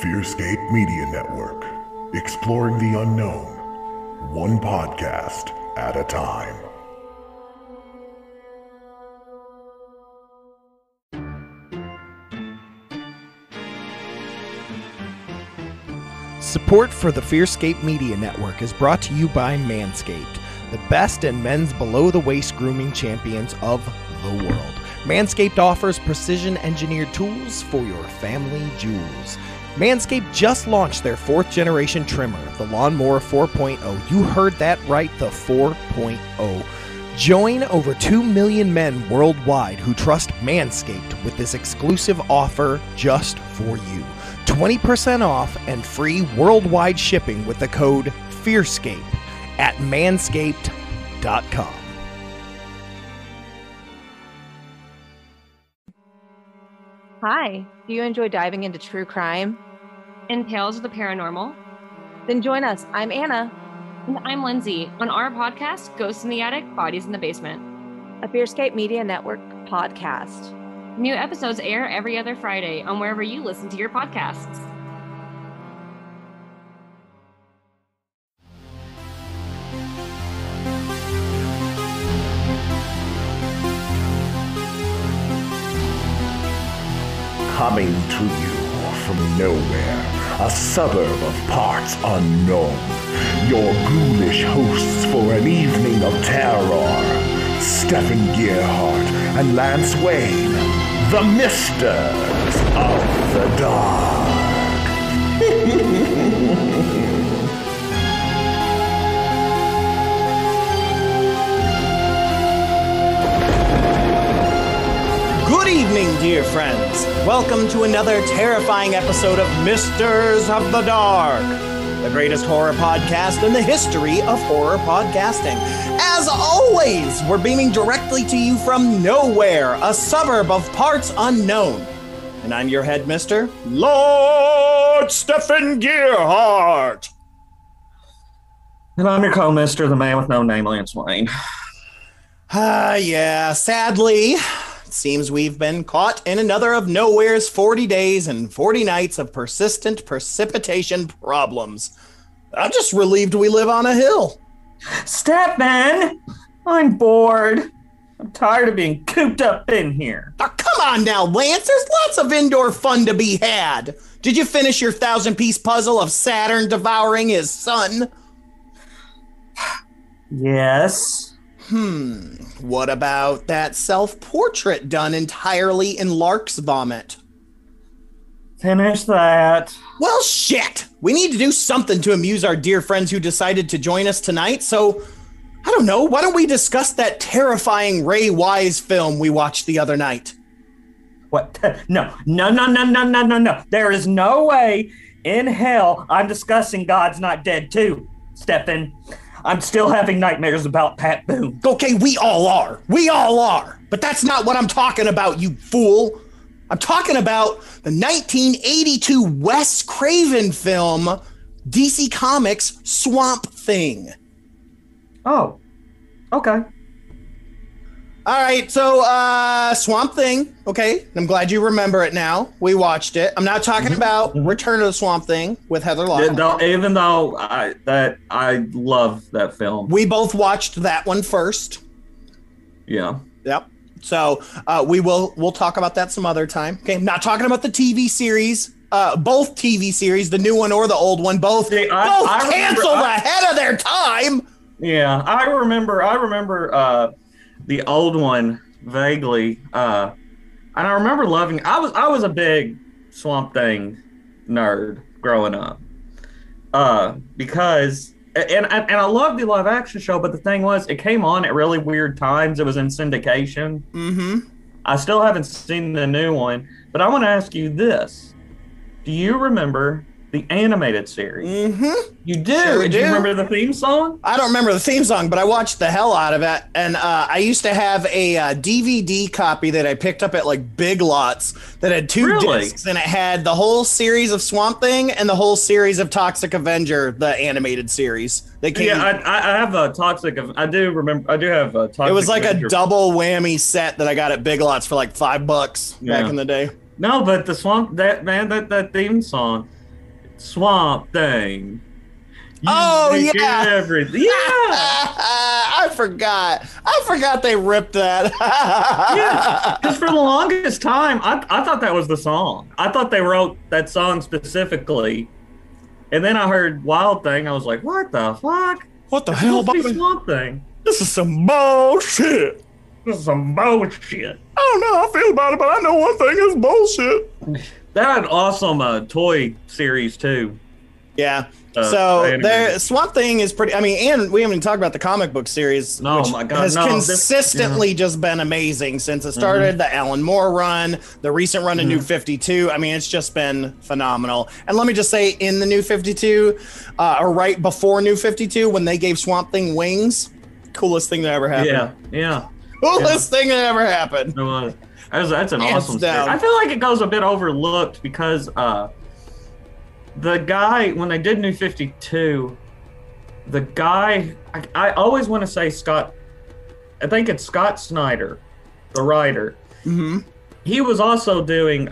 Fearscape Media Network, exploring the unknown, one podcast at a time. Support for the Fearscape Media Network is brought to you by Manscaped, the best in men's below-the-waist grooming champions of the world. Manscaped offers precision-engineered tools for your family jewels. Manscaped just launched their 4th-generation trimmer, the Lawnmower 4.0. You heard that right, the 4.0. Join over 2 million men worldwide who trust Manscaped with this exclusive offer just for you. 20% off and free worldwide shipping with the code FEARSCAPE at manscaped.com. Hi, do you enjoy diving into true crime and tales of the paranormal? Then join us. I'm Anna. And I'm Lindsay on our podcast, Ghosts in the Attic, Bodies in the Basement, a Fearscape Media Network podcast. New episodes air every other Friday on wherever you listen to your podcasts. Coming to you from nowhere, a suburb of parts unknown, your ghoulish hosts for an evening of terror, Stefan Gearhart and Lance Wayne, the Misters of the Dark. Good evening, dear friends. Welcome to another terrifying episode of Misters of the Dark, the greatest horror podcast in the history of horror podcasting. As always, we're beaming directly to you from nowhere, a suburb of parts unknown. And I'm your headmister, Lord Stefan Gearhart. And I'm your co-mister, the man with no name, Lance Wayne. Yeah, sadly, it seems we've been caught in another of Nowhere's 40 days and 40 nights of persistent precipitation problems. I'm just relieved we live on a hill. Stefan, I'm bored. I'm tired of being cooped up in here. Oh, come on now, Lance. There's lots of indoor fun to be had. Did you finish your 1,000-piece puzzle of Saturn devouring his sun? Yes. What about that self-portrait done entirely in Lark's vomit? Finish that. Well, shit. We need to do something to amuse our dear friends who decided to join us tonight, so I don't know. Why don't we discuss that terrifying Ray Wise film we watched the other night? What? No. There is no way in hell I'm discussing God's Not Dead 2, Stefan. I'm still having nightmares about Pat Boone. Okay, we all are. We all are. But that's not what I'm talking about, you fool. I'm talking about the 1982 Wes Craven film, DC Comics' Swamp Thing. Oh, okay. All right, so Swamp Thing, okay, I'm glad you remember it now. We watched it. I'm not talking about Return of the Swamp Thing with Heather Locklear. Even though I love that film. We both watched that one first. Yeah. Yep. So we'll talk about that some other time. Okay, I'm not talking about the TV series. Both TV series, the new one or the old one, both canceled ahead of their time. Yeah, I remember the old one vaguely, and I remember loving. I was a big Swamp Thing nerd growing up, because I loved the live action show. But the thing was, it came on at really weird times. It was in syndication. Mm-hmm. I still haven't seen the new one, but I want to ask you this: do you remember the animated series? Mm-hmm. You do? Sure. Do you remember the theme song? I don't remember the theme song, but I watched the hell out of it. And I used to have a DVD copy that I picked up at like Big Lots that had two discs, and it had the whole series of Swamp Thing and the whole series of Toxic Avenger, the animated series. They came. Yeah, I have a Toxic. I do have a Toxic. It was like Avenger. A double whammy set that I got at Big Lots for like $5 back in the day. No, but the Swamp, that theme song. Swamp Thing. You Oh, make yeah. everything. Yeah. I forgot they ripped that. Yeah, because for the longest time, I thought that was the song. I thought they wrote that song specifically. And then I heard Wild Thing. I was like, what the fuck? What the It's hell, supposed to be Bobby? Swamp Thing. This is some bullshit. This is some bullshit. I don't know how I feel about it, but I know one thing is bullshit. They had an awesome toy series, too. Yeah. So animated. Swamp Thing is pretty. I mean, and we haven't even talked about the comic book series. No, which my God, has no, consistently just been amazing since it started. The Alan Moore run, the recent run in New 52. I mean, it's just been phenomenal. And let me just say, in the New 52, or right before New 52, when they gave Swamp Thing wings, coolest thing that ever happened. Yeah. Coolest thing that ever happened. It was. That's an Hands awesome down. series. I feel like it goes a bit overlooked because the guy, when they did New 52, the guy, I always want to say Scott, I think it's Scott Snyder, the writer. Mm-hmm. He was also doing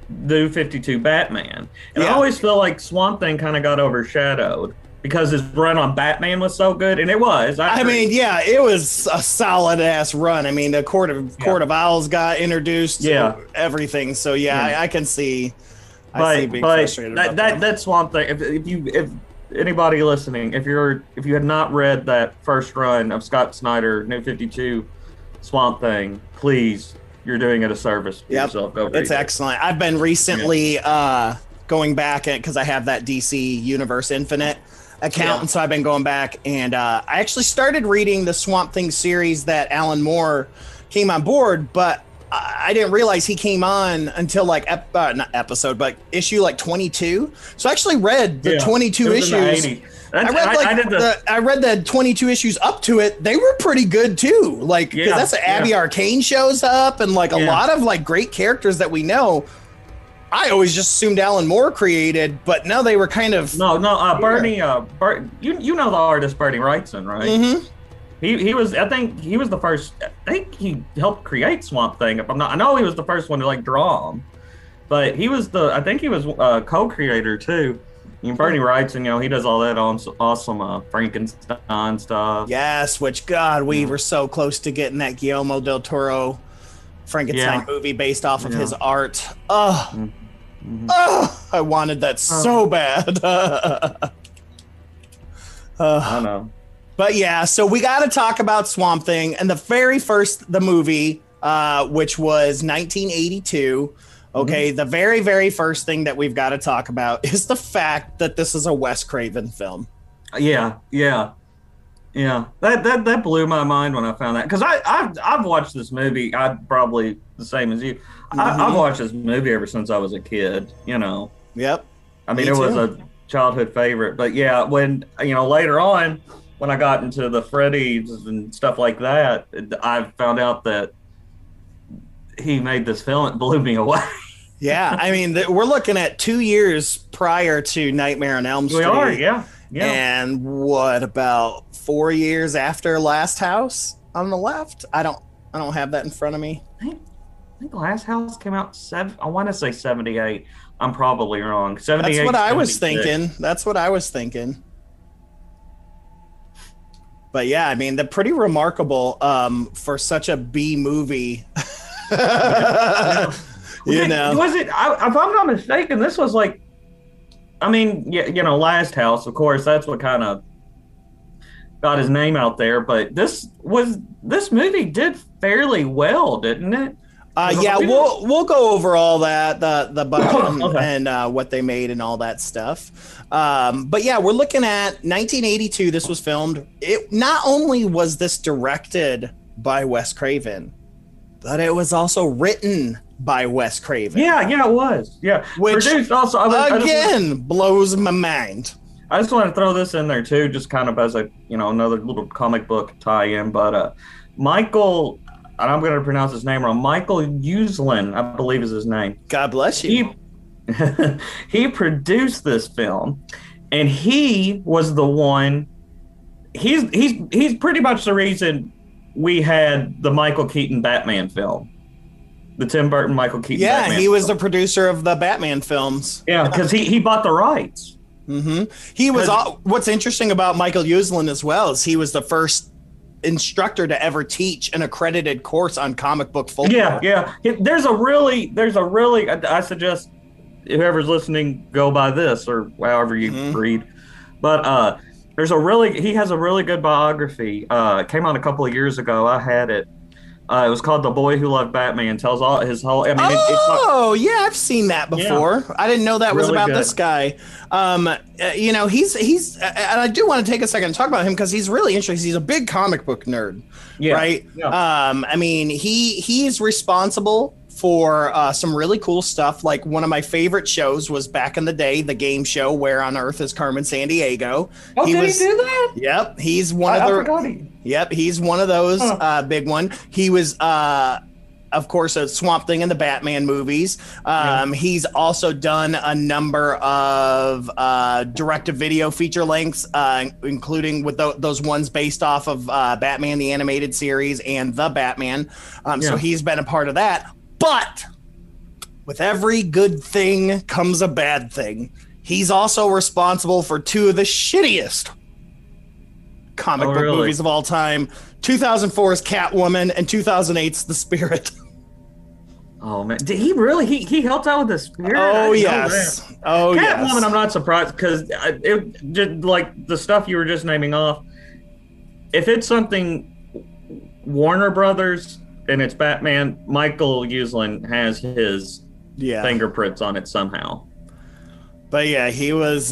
New 52 Batman. And I always feel like Swamp Thing kind of got overshadowed because his run on Batman was so good, and it was. I mean, yeah, it was a solid ass run. I mean, the Court of Owls got introduced. Everything. So I can see. I see being frustrated about that Swamp Thing. If anybody listening, if you had not read that first run of Scott Snyder New 52 Swamp Thing, please, you're doing it a service to yourself. Go read it's excellent. I've been recently going back because I have that DC Universe Infinite account, and so I've been going back and I actually started reading the Swamp Thing series that Alan Moore came on board, but I didn't realize he came on until like not episode, but issue like 22. So I actually read the 22 issues. I read the 22 issues up to it. They were pretty good too. Like, because that's Abby Arcane shows up and like a lot of like great characters that we know. I always just assumed Alan Moore created, but no, they were kind of Bernie. You know the artist Bernie Wrightson, right? Mm-hmm. He was. I think he was the first. I think he helped create Swamp Thing. If I'm not, I know he was the first one to like draw him, but he was I think he was co-creator too. Bernie Wrightson, he does all that awesome Frankenstein stuff. Yes, which God, we were so close to getting that Guillermo del Toro Frankenstein movie based off of his art. I wanted that so bad. I know. But yeah, so we got to talk about Swamp Thing and the movie, which was 1982. Okay, the very, very first thing that we've got to talk about is the fact that this is a Wes Craven film. Yeah. That blew my mind when I found that, because I've watched this movie. I'm probably the same as you. I've watched this movie ever since I was a kid. Yep. I mean, it was a childhood favorite. But yeah, when later on, when I got into the Freddy's and stuff like that, I found out that he made this film. It blew me away. Yeah, I mean, we're looking at 2 years prior to Nightmare on Elm Street. We are, yeah. And what about 4 years after Last House on the left? I don't have that in front of me. I think Last House came out I want to say 78. I'm probably wrong. 78. That's what I was 76. thinking. But yeah, I mean, they're pretty remarkable for such a B movie. Was it? If I'm not mistaken, this was like, I mean, Last House, of course, that's what kind of got his name out there. But this movie did fairly well, didn't it? We'll go over all that, the budget and what they made and all that stuff. But yeah, we're looking at 1982. This was filmed. It not only was this directed by Wes Craven, but it was also written by Wes Craven. Yeah, it was. Yeah, which produced also. Blows my mind. I just want to throw this in there too, just kind of as a another little comic book tie-in. But Michael, and I'm going to pronounce his name wrong. Michael Uslin, I believe is his name. God bless you. He produced this film, and he was the one. He's pretty much the reason we had the Michael Keaton Batman film. The Tim Burton, Michael Keaton. Yeah, Batman he was film. the producer of the Batman films. Yeah, because he bought the rights. Mm-hmm. He was. What's interesting about Michael Uslan as well is he was the first instructor to ever teach an accredited course on comic book folklore. Yeah. There's a really. I suggest whoever's listening go by this or however you read, but he has a really good biography. It came out a couple of years ago. I had it. It was called The Boy Who Loved Batman. Tells all his whole. I mean, yeah, I've seen that before. Yeah. I didn't know that was really about this guy. He's and I do want to take a second to talk about him because he's really interesting. He's a big comic book nerd, right? Yeah. I mean, he's responsible for some really cool stuff. Like one of my favorite shows was back in the day, the game show Where on Earth is Carmen Sandiego. Oh, did he do that? Yep, he's one of the. Yep, he's one of those big one. He was, of course, a Swamp Thing in the Batman movies. He's also done a number of direct-to-video feature lengths, including with those ones based off of Batman the Animated Series and The Batman. So he's been a part of that. But with every good thing comes a bad thing. He's also responsible for two of the shittiest comic book movies of all time. 2004's Catwoman and 2008's The Spirit. Oh man, did he really? He helped out with The Spirit? Oh yes. Oh yes. Catwoman, I'm not surprised because it just like the stuff you were just naming off. If it's something Warner Brothers and it's Batman, Michael Uslan has his fingerprints on it somehow. But yeah, he was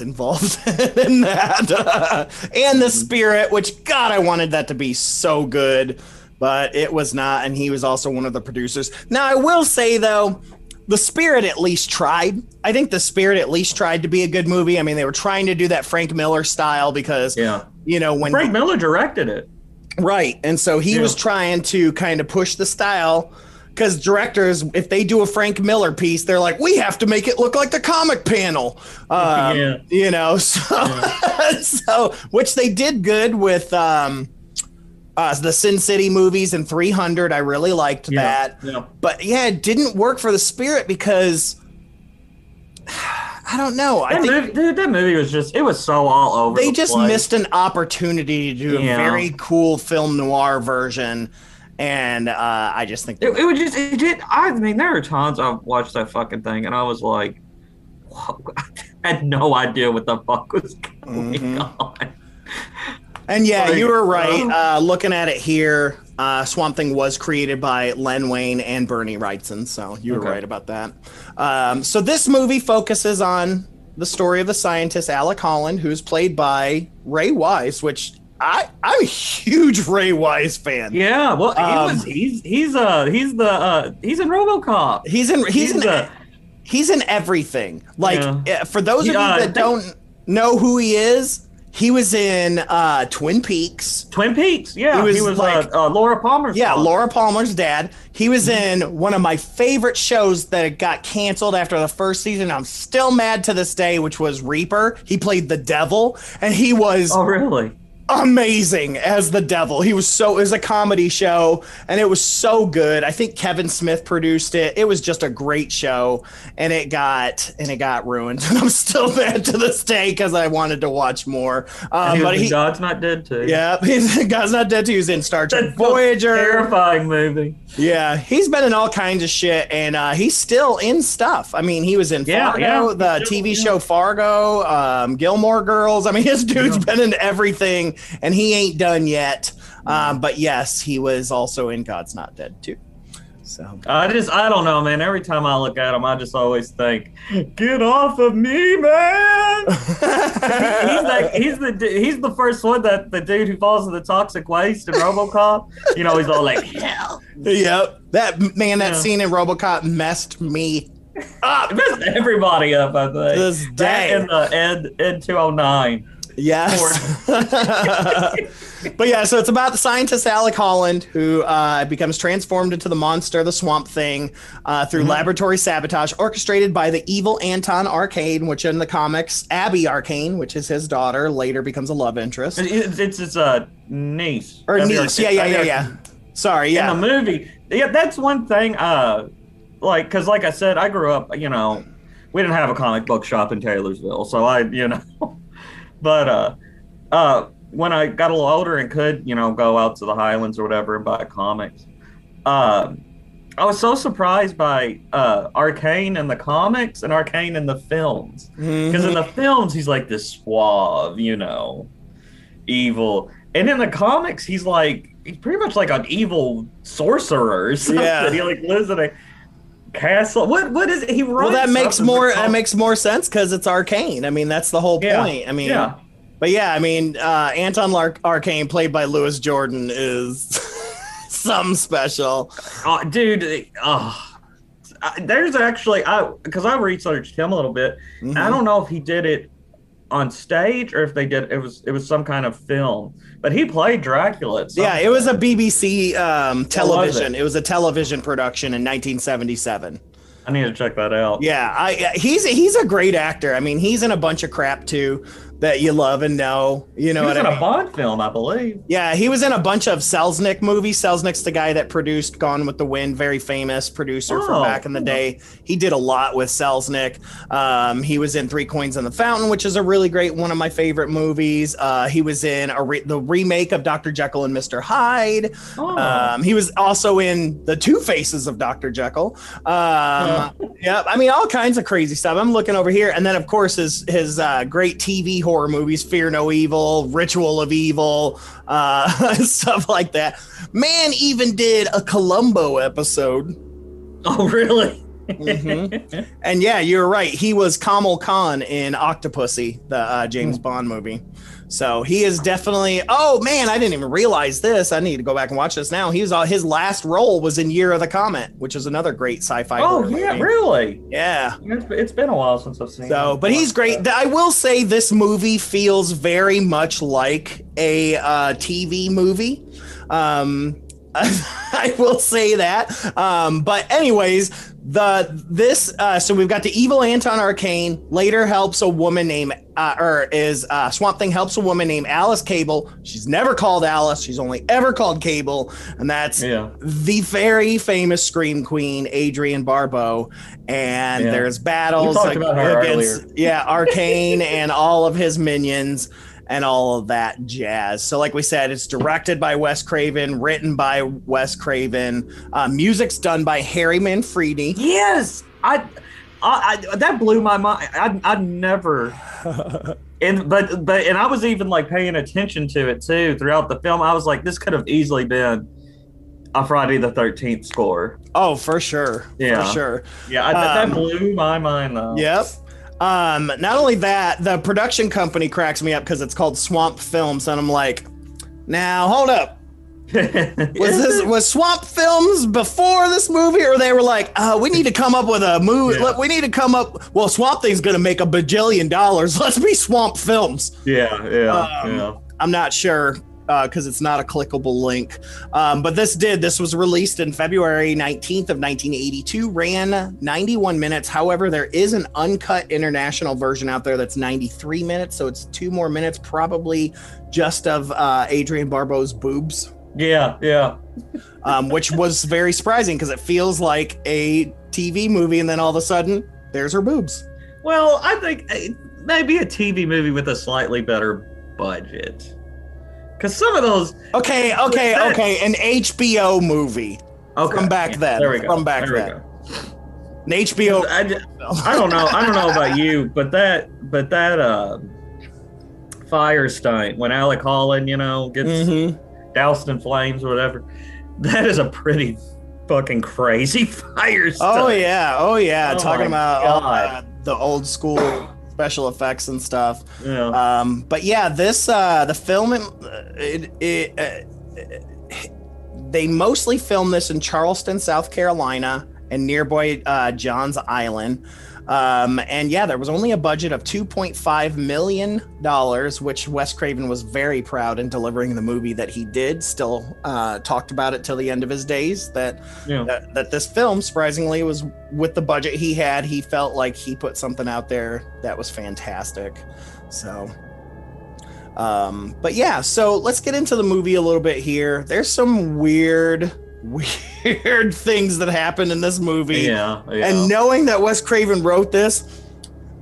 involved in that. And The Spirit, which, God, I wanted that to be so good, but it was not. And he was also one of the producers. Now, I will say, though, The Spirit at least tried. I think The Spirit at least tried to be a good movie. I mean, they were trying to do that Frank Miller style because, when Frank Miller directed it. Right. And so he was trying to kind of push the style. Because directors, if they do a Frank Miller piece, they're like, we have to make it look like the comic panel. So which they did good with the Sin City movies and 300. I really liked that. Yeah. But it didn't work for The Spirit because I don't know. That movie was it was so all over. They just missed an opportunity to do a very cool film noir version. And I just think I mean, there are times I've watched that fucking thing and I was like, I had no idea what the fuck was going on. And you were right. Looking at it here, Swamp Thing was created by Len Wein and Bernie Wrightson. So you were right about that. So this movie focuses on the story of the scientist Alec Holland, who's played by Ray Wise, which I'm a huge Ray Wise fan. Yeah, well, he's in RoboCop. He's in everything. Like for those of you that don't know who he is, he was in Twin Peaks. Twin Peaks, yeah. He was like Laura Palmer's dad. Laura Palmer's dad. He was in one of my favorite shows that got canceled after the first season. I'm still mad to this day, which was Reaper. He played the devil, and he was amazing as the devil. It was a comedy show and it was so good. I think Kevin Smith produced it. It was just a great show and it got ruined. And I'm still mad to this day because I wanted to watch more. But God's Not Dead 2. Yeah, God's Not Dead 2. He's in Star Trek Voyager. Terrifying movie. Yeah, he's been in all kinds of shit and he's still in stuff. I mean, he was in Fargo, the TV show Fargo, Gilmore Girls. I mean, his dude's been in everything. And he ain't done yet. But yes, he was also in God's Not Dead too. So I don't know, man. Every time I look at him, I just always think, get off of me, man. he's the first one, that the dude who falls in the toxic waste in RoboCop. He's all like, hell. Yep. That scene in RoboCop messed me up. It messed everybody up, I think. This day. In the Ed 209. Yes. But so it's about the scientist Alec Holland who becomes transformed into the monster, the Swamp Thing, through laboratory sabotage orchestrated by the evil Anton Arcane, which in the comics, Abby Arcane, which is his daughter, later becomes a love interest. It's a niece. Or niece, yeah. Sorry, yeah. In the movie, yeah, that's one thing. Because like I said, I grew up. You know, we didn't have a comic book shop in Taylorsville, so but when I got a little older and could, go out to the Highlands or whatever and buy comics, I was so surprised by Arcane in the comics and Arcane in the films. Because in the films, he's like this suave, evil. And in the comics, he's pretty much like an evil sorcerer or something. Yeah. He lives in a castle. What is it? He runs. Well, that makes more sense because it's Arcane. I mean, that's the whole point. I mean, but yeah, I mean, Anton Arcane, played by Louis Jordan, is something special. Dude, there's actually, because I researched him a little bit. Mm-hmm. I don't know if he did it on stage or if they did it was some kind of film, but he played Dracula. Yeah, it was a BBC television. It was a television production in 1977. I need to check that out. Yeah, he's a great actor. I mean, he's in a bunch of crap too that you love and know. You know what I mean? He was in a Bond film, I believe. Yeah, he was in a bunch of Selznick movies. Selznick's the guy that produced Gone with the Wind, very famous producer from back in the day. He did a lot with Selznick. He was in Three Coins in the Fountain, which is a really great one of my favorite movies. He was in the remake of Dr. Jekyll and Mr. Hyde. He was also in The Two Faces of Dr. Jekyll. Yeah, I mean, all kinds of crazy stuff. I'm looking over here. And then, of course, his great TV horror movies, Fear No Evil, Ritual of Evil, stuff like that. Man even did a Columbo episode. Oh, really? Mm-hmm. And yeah, you're right. He was Kamal Khan in Octopussy, the James Bond movie. So he is definitely. Oh man, I didn't even realize this. I need to go back and watch this now. His last role was in Year of the Comet, which is another great sci-fi. Oh yeah, movie. Really? Yeah. It's been a while since I've seen. So, but he's great. I will say this movie feels very much like a TV movie. I will say that. But anyways, so we've got the evil Anton Arcane later helps a woman named Swamp Thing helps a woman named Alice Cable. She's never called Alice. She's only ever called Cable. And that's the very famous Scream Queen, Adrienne Barbeau. And there's battles against Arcane and all of his minions and all of that jazz. So like we said, it's directed by Wes Craven, written by Wes Craven. Music's done by Harry Manfredi. Yes! I that blew my mind. I never... And I was even like paying attention to it too throughout the film. I was like, this could have easily been a Friday the 13th score. Oh, for sure. Yeah. For sure. Yeah, that blew my mind though. Yep. Not only that, the production company cracks me up because it's called Swamp Films, and I'm like, now hold up. Was Swamp Films before this movie, or they were like, we need to come up with a movie. Yeah. We need to come up. Well, Swamp Thing's gonna make $1 bajillion. Let's be Swamp Films. Yeah. I'm not sure. Because it's not a clickable link. But this was released in February 19th of 1982, ran 91 minutes. However, there is an uncut international version out there that's 93 minutes. So it's 2 more minutes, probably just of Adrienne Barbeau's boobs. Yeah. Which was very surprising because it feels like a TV movie. And then all of a sudden, there's her boobs. Well, I think maybe a TV movie with a slightly better budget. Because some of those... Okay. An HBO movie. Okay. From back then. There we go. From back then. An HBO... I don't know about you, but that fire stunt when Alec Holland, gets doused in flames or whatever, that is a pretty fucking crazy fire stunt. Oh, yeah. Talking about the old school... special effects and stuff. Yeah. But yeah, this the film they mostly filmed this in Charleston, South Carolina, and nearby Johns Island. And yeah, there was only a budget of $2.5 million, which Wes Craven was very proud in delivering the movie that he did. Still talked about it till the end of his days that this film, surprisingly, was with the budget he had. He felt like he put something out there that was fantastic. So, But yeah, so let's get into the movie a little bit here. There's some weird things that happen in this movie. Yeah. And knowing that Wes Craven wrote this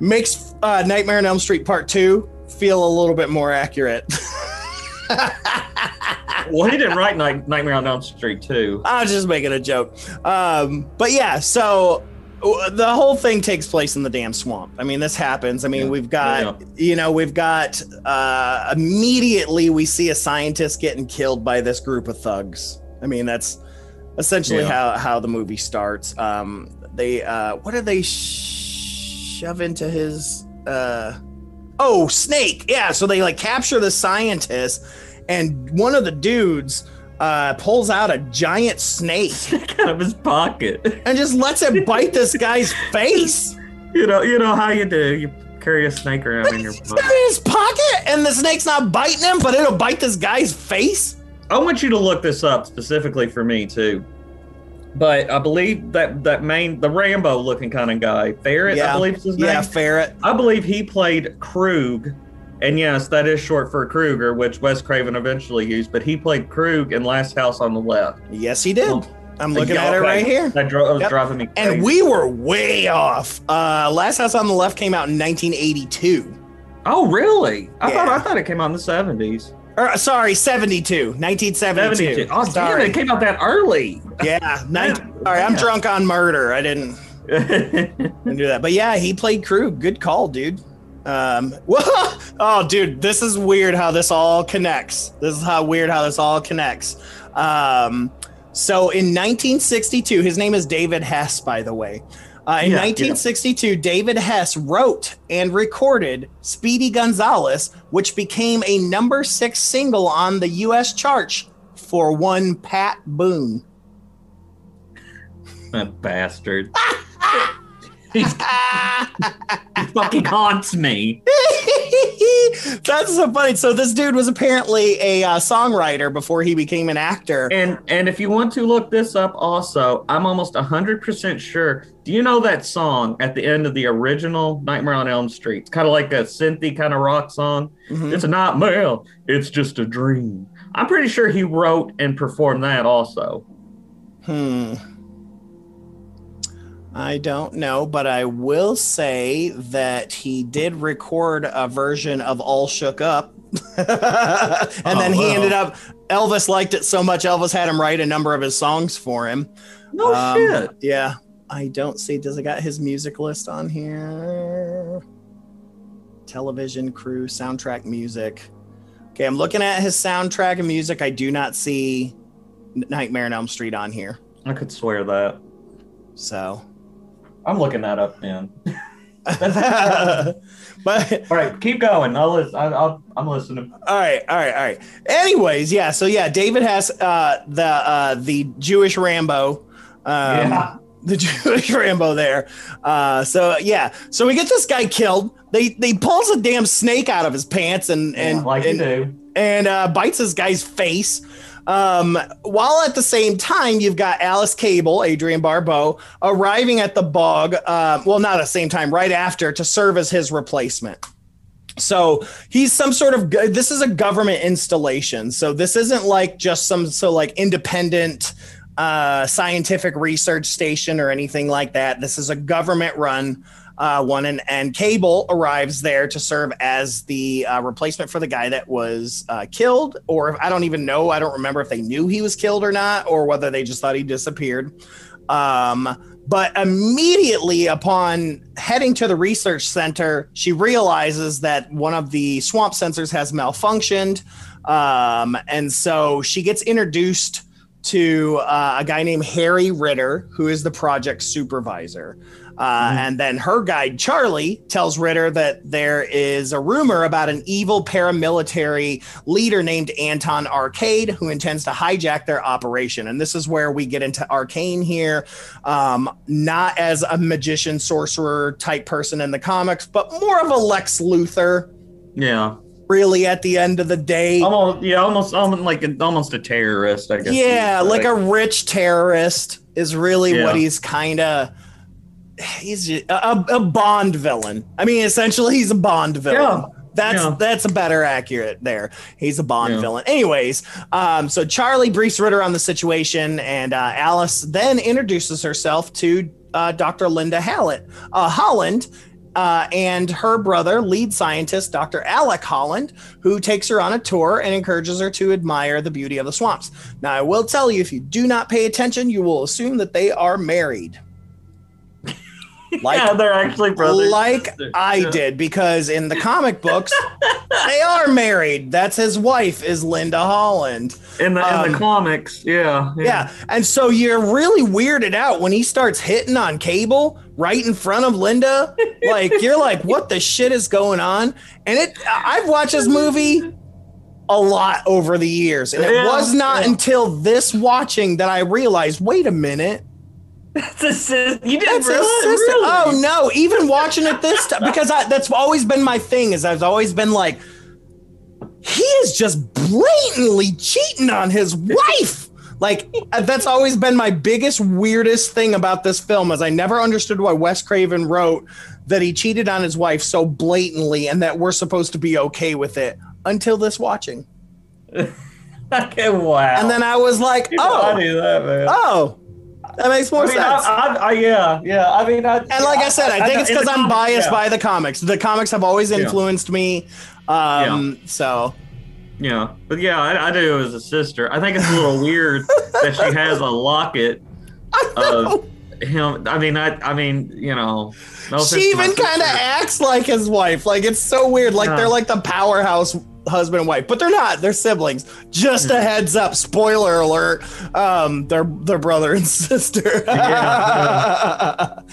makes Nightmare on Elm Street Part 2 feel a little bit more accurate. Well, he didn't write Nightmare on Elm Street 2. I was just making a joke. But yeah, so the whole thing takes place in the damn swamp. I mean, this happens. I mean, we've got immediately we see a scientist getting killed by this group of thugs. I mean, that's essentially how the movie starts. They what do they shove into his snake? Yeah, so they like capture the scientist, and one of the dudes pulls out a giant snake out of his pocket and just lets it bite this guy's face. You know how you do. You carry a snake around in your pocket. In his pocket, and the snake's not biting him, but it'll bite this guy's face. I want you to look this up specifically for me too. But I believe the Rambo looking kind of guy, Ferret, I believe is his name. Yeah, Ferret. I believe he played Krug. And yes, that is short for Kruger, which Wes Craven eventually used, but he played Krug in Last House on the Left. Yes, he did. I'm looking at it right here. That was driving me crazy. And we were way off. Last House on the Left came out in 1982. Oh, really? I thought it came out in the 70s. Sorry, 72. 1972. Oh, damn, it came out that early. Yeah. Sorry, I'm drunk on murder. I didn't do that. But yeah, he played Krug. Good call, dude. Oh, dude, this is weird how this all connects. So in 1962, his name is David Hess, by the way. In 1962, David Hess wrote and recorded Speedy Gonzales, which became a number 6 single on the U.S. charts for one Pat Boone. That bastard. He fucking haunts me. That's so funny. So this dude was apparently a songwriter before he became an actor. And if you want to look this up also, I'm almost 100% sure. Do you know that song at the end of the original Nightmare on Elm Street? It's kind of like a synthy kind of rock song. Mm-hmm. It's a nightmare. It's just a dream. I'm pretty sure he wrote and performed that also. I don't know, but I will say that he did record a version of All Shook Up. Then he ended up, Elvis liked it so much, Elvis had him write a number of his songs for him. No shit. Yeah. I don't see, does it got his music list on here? Television crew, soundtrack music. Okay, I'm looking at his soundtrack and music. I do not see Nightmare on Elm Street on here. I could swear that. So... I'm looking that up, man. But all right, keep going. I'm listening. All right. Anyways, yeah. So yeah, David has the Jewish Rambo. The Jewish Rambo there. So we get this guy killed. They pulls a damn snake out of his pants and bites this guy's face. While at the same time, you've got Alice Cable, Adrienne Barbeau, arriving at the bog. Well, not at the same time, right after, to serve as his replacement. So he's some sort of, this is a government installation. So this isn't like just some independent scientific research station or anything like that. This is a government run one, and Cable arrives there to serve as the replacement for the guy that was killed, or I don't even know. I don't remember if they knew he was killed or not, or whether they just thought he disappeared. But immediately upon heading to the research center, she realizes that one of the swamp sensors has malfunctioned. And so she gets introduced to a guy named Harry Ritter, who is the project supervisor. And then her guide, Charlie, tells Ritter that there is a rumor about an evil paramilitary leader named Anton Arcade who intends to hijack their operation. And this is where we get into Arcane here, not as a magician, sorcerer type person in the comics, but more of a Lex Luthor. Yeah. Really, at the end of the day, almost a terrorist, I guess. Yeah, like a rich terrorist is really what he's kind of. He's just a Bond villain. I mean, essentially, he's a Bond villain. That's a better accurate there. He's a Bond villain. Anyways, so Charlie briefs Ritter on the situation, and Alice then introduces herself to Dr. Linda Holland, and her brother, lead scientist, Dr. Alec Holland, who takes her on a tour and encourages her to admire the beauty of the swamps. Now, I will tell you, if you do not pay attention, you will assume that they are married. They're actually brothers. I did, because in the comic books, they are married. That's his wife, is Linda Holland. In the comics, yeah. And so you're really weirded out when he starts hitting on Cable right in front of Linda. Like, you're like, what the shit is going on? And I've watched this movie a lot over the years, and it was not until this watching that I realized, wait a minute. That's a sister. You didn't realize? Really? Oh no! Even watching it this time, because that's always been my thing. Is I've always been like, he is just blatantly cheating on his wife. Like, that's always been my biggest, weirdest thing about this film. Is I never understood why Wes Craven wrote that he cheated on his wife so blatantly, and that we're supposed to be okay with it until this watching. Okay, wow! And then I was like, I knew that, man. Oh. That makes more sense. Yeah. I mean, and like I said, I think it's because I'm biased by the comics. The comics have always influenced me. So. Yeah, but I do as a sister. I think it's a little weird that she has a locket of him. I mean, no she even kind of acts like his wife. Like, it's so weird. Like, they're like the powerhouse husband and wife, but they're not. They're siblings. Just a heads up. Spoiler alert. They're brother and sister. But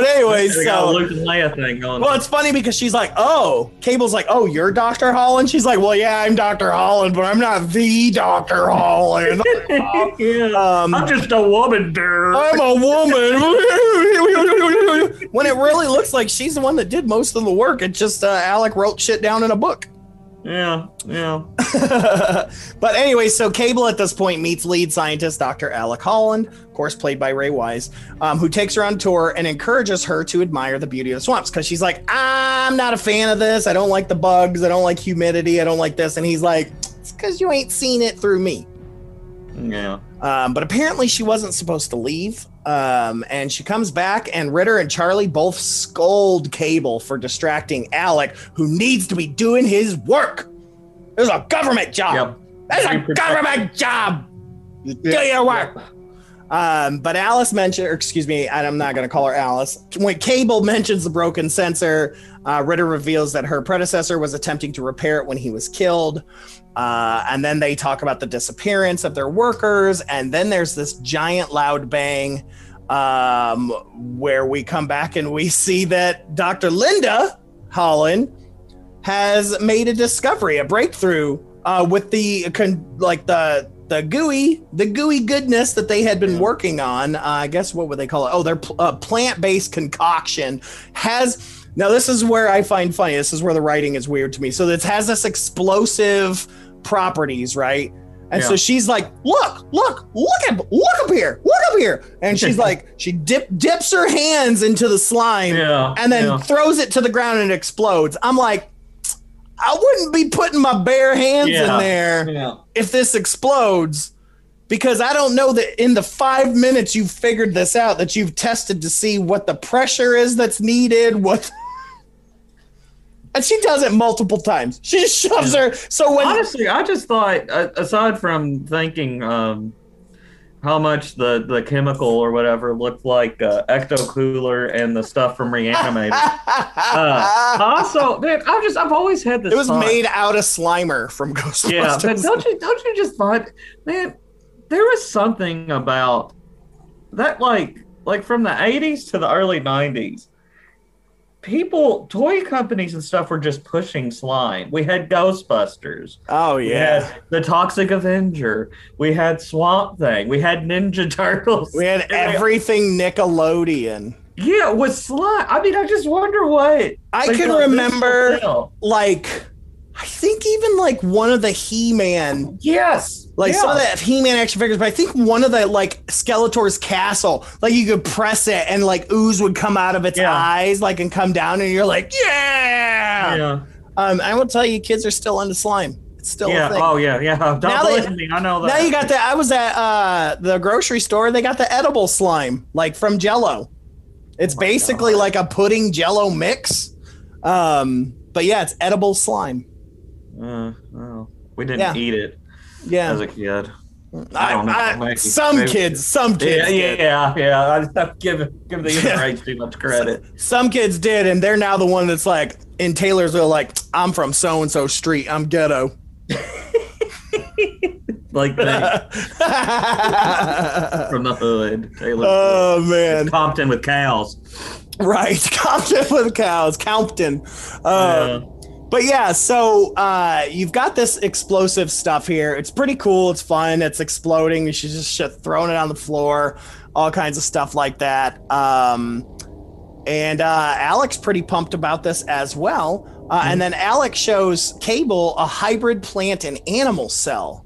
anyways, so Luke and Leia thing going. Well, it's funny because she's like, "Oh," Cable's like, "Oh, you're Dr. Holland." She's like, "Well, yeah, I'm Dr. Holland, but I'm not the Dr. Holland." I'm just a woman, dude. I'm a woman. When it really looks like she's the one that did most of the work. It's just Alec wrote shit down in a book. Yeah. But anyway, so Cable at this point meets lead scientist Dr. Alec Holland, of course played by Ray Wise, who takes her on tour and encourages her to admire the beauty of the swamps, because she's like, I'm not a fan of this. I don't like the bugs. I don't like humidity. I don't like this. And he's like, it's because you ain't seen it through me. Yeah. But apparently she wasn't supposed to leave. And she comes back, and Ritter and Charlie both scold Cable for distracting Alec, who needs to be doing his work. There's a government job. Yep. There's a government job. Do your work. But Alice mentioned, or excuse me, I'm not going to call her Alice. When Cable mentions the broken sensor, Ritter reveals that her predecessor was attempting to repair it when he was killed. And then they talk about the disappearance of their workers. And then there's this giant loud bang where we come back and we see that Dr. Linda Holland has made a discovery, a breakthrough with the gooey goodness that they had been working on. I guess, what would they call it? Oh, their plant-based concoction has. Now, this is where I find funny. This is where the writing is weird to me. So it has this explosive properties, right? And so she's like, look up here. And she's like, she dips her hands into the slime and then throws it to the ground and it explodes. I'm like, I wouldn't be putting my bare hands in there if this explodes, because I don't know that in the 5 minutes you've figured this out, that you've tested to see what the pressure is that's needed, and she does it multiple times. She just shoves her. So honestly, I just thought, aside from thinking how much the chemical or whatever looked like Ecto Cooler and the stuff from Reanimator. Also, man, I've always had this. It was made out of Slimer from Ghostbusters. Yeah, but don't you just find, man, there was something about that, like from the 80s to the early 90s. Toy companies and stuff were just pushing slime. We had Ghostbusters. Oh, yeah. We had the Toxic Avenger. We had Swamp Thing. We had Ninja Turtles. We had everything Nickelodeon. Yeah, with slime. I mean, I just wonder what. I can remember, I think even one of the He-Man. Yes. Some of the He-Man action figures, but I think one of the Skeletor's castle, you could press it and ooze would come out of its eyes, and come down, and you're like, yeah. I will tell you, kids are still into slime. It's still a thing. Oh yeah. Don't believe me. I know that. Now you got that. I was at the grocery store. They got the edible slime, like from Jell-O. It's basically like a pudding Jell-O mix. But yeah, it's edible slime. Well, we didn't eat it as a kid. I don't know. Some kids. Yeah. I just have to give the human race too much credit. Some kids did, and they're now the one that's like in Taylorsville, like, I'm from so and so street. I'm ghetto. Like that. From the hood. Taylorsville. Oh man. Compton with cows. Right, Compton with cows. Compton. But yeah, so you've got this explosive stuff here. It's pretty cool. It's fun. It's exploding. She's just throwing it on the floor, all kinds of stuff like that. And Alex pretty pumped about this as well. And then Alex shows Cable a hybrid plant and animal cell.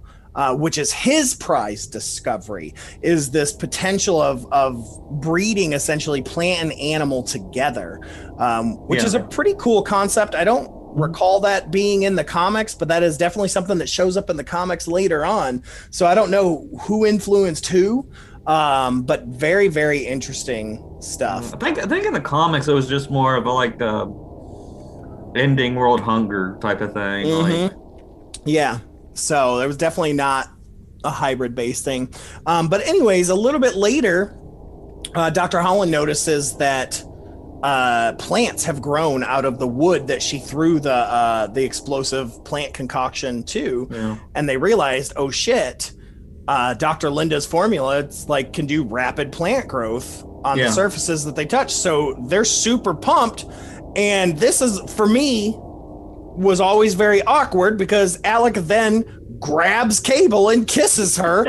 Which is his prize discovery, is this potential of breeding essentially plant and animal together, which is a pretty cool concept. I don't recall that being in the comics, but that is definitely something that shows up in the comics later on. So I don't know who influenced who, but very, very interesting stuff. I think in the comics it was just more of a like the ending world hunger type of thing. Like, yeah. So there was definitely not a hybrid-based thing. But anyways, a little bit later, Dr. Holland notices that plants have grown out of the wood that she threw the explosive plant concoction to. Yeah. And they realized, oh shit, Dr. Linda's formula, it's like can do rapid plant growth on the surfaces that they touch. So they're super pumped. And this is, for me, was always very awkward because Alec then grabs Cable and kisses her.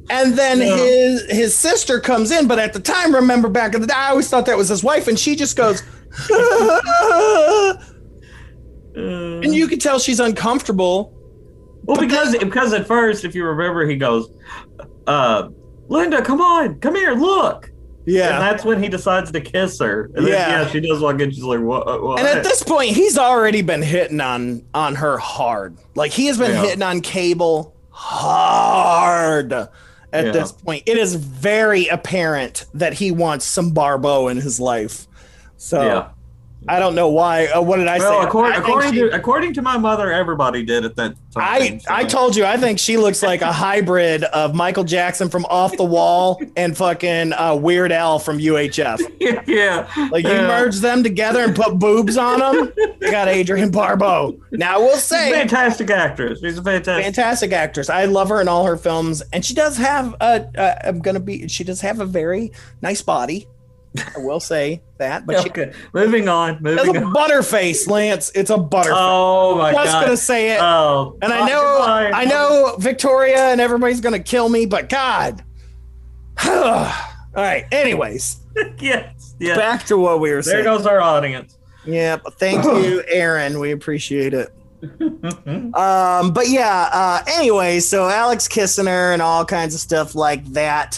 And then his sister comes in, but at the time, remember back in the day, I always thought that was his wife, and she just goes and you can tell she's uncomfortable. Well, because at first, if you remember, he goes, Linda, come here, look. Yeah, and that's when he decides to kiss her. And then, she does walk in. She's like, "What?" And at this point, he's already been hitting on her hard. Like he has been hitting on Cable hard. At this point, it is very apparent that he wants some Barbeau in his life. So I don't know why. What did I say? According to my mother, everybody did at that time. I told you, I think she looks like a hybrid of Michael Jackson from Off the Wall and fucking Weird Al from UHF. Like you merge them together and put boobs on them. You got Adrienne Barbeau. Now we'll say, she's a fantastic actress. She's a fantastic actress. I love her in all her films, and she does have she does have a very nice body. I will say that, but moving on. It's a butterface, Lance. It's a butterface. Oh my god! Just gonna say it. Oh, and I know Victoria and everybody's gonna kill me, but God. All right. Anyways, yes. Back to what we were saying. There goes our audience. Yeah, but thank you, Aaron. We appreciate it. But yeah. Anyway, so Alex kissing her and all kinds of stuff like that.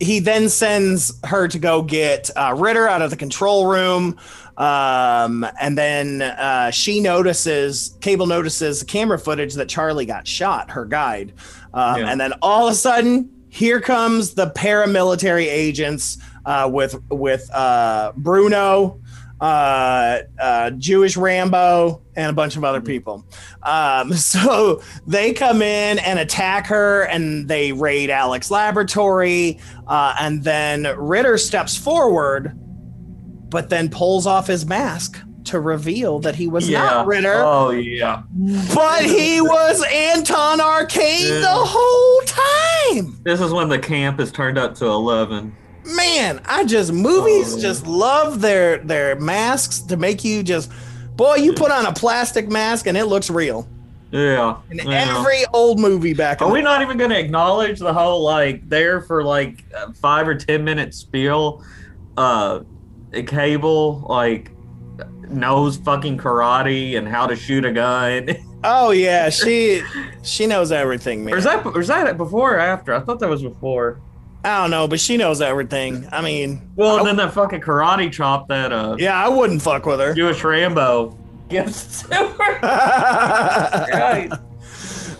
He then sends her to go get Ritter out of the control room. And then Cable notices the camera footage that Charlie got shot, her guide. And then all of a sudden, here comes the paramilitary agents with Bruno, Jewish Rambo, and a bunch of other people. So they come in and attack her, and they raid Alex's laboratory. And then Ritter steps forward, but then pulls off his mask to reveal that he was not Ritter. Oh, yeah. But he was Anton Arcane the whole time. This is when the camp is turned up to 11. Man, movies just love their masks to make you just, boy, you put on a plastic mask and it looks real. Yeah. In every old movie back. Are we not even going to acknowledge the whole, like, there for, like, 5 or 10 minute spiel? Cable, like, knows fucking karate and how to shoot a gun. Oh, yeah. She knows everything, man. Or is that before or after? I thought that was before. I don't know, but she knows everything. I mean, Well, then that fucking karate chop that yeah, I wouldn't fuck with her. Jewish Rambo gives to her. Right.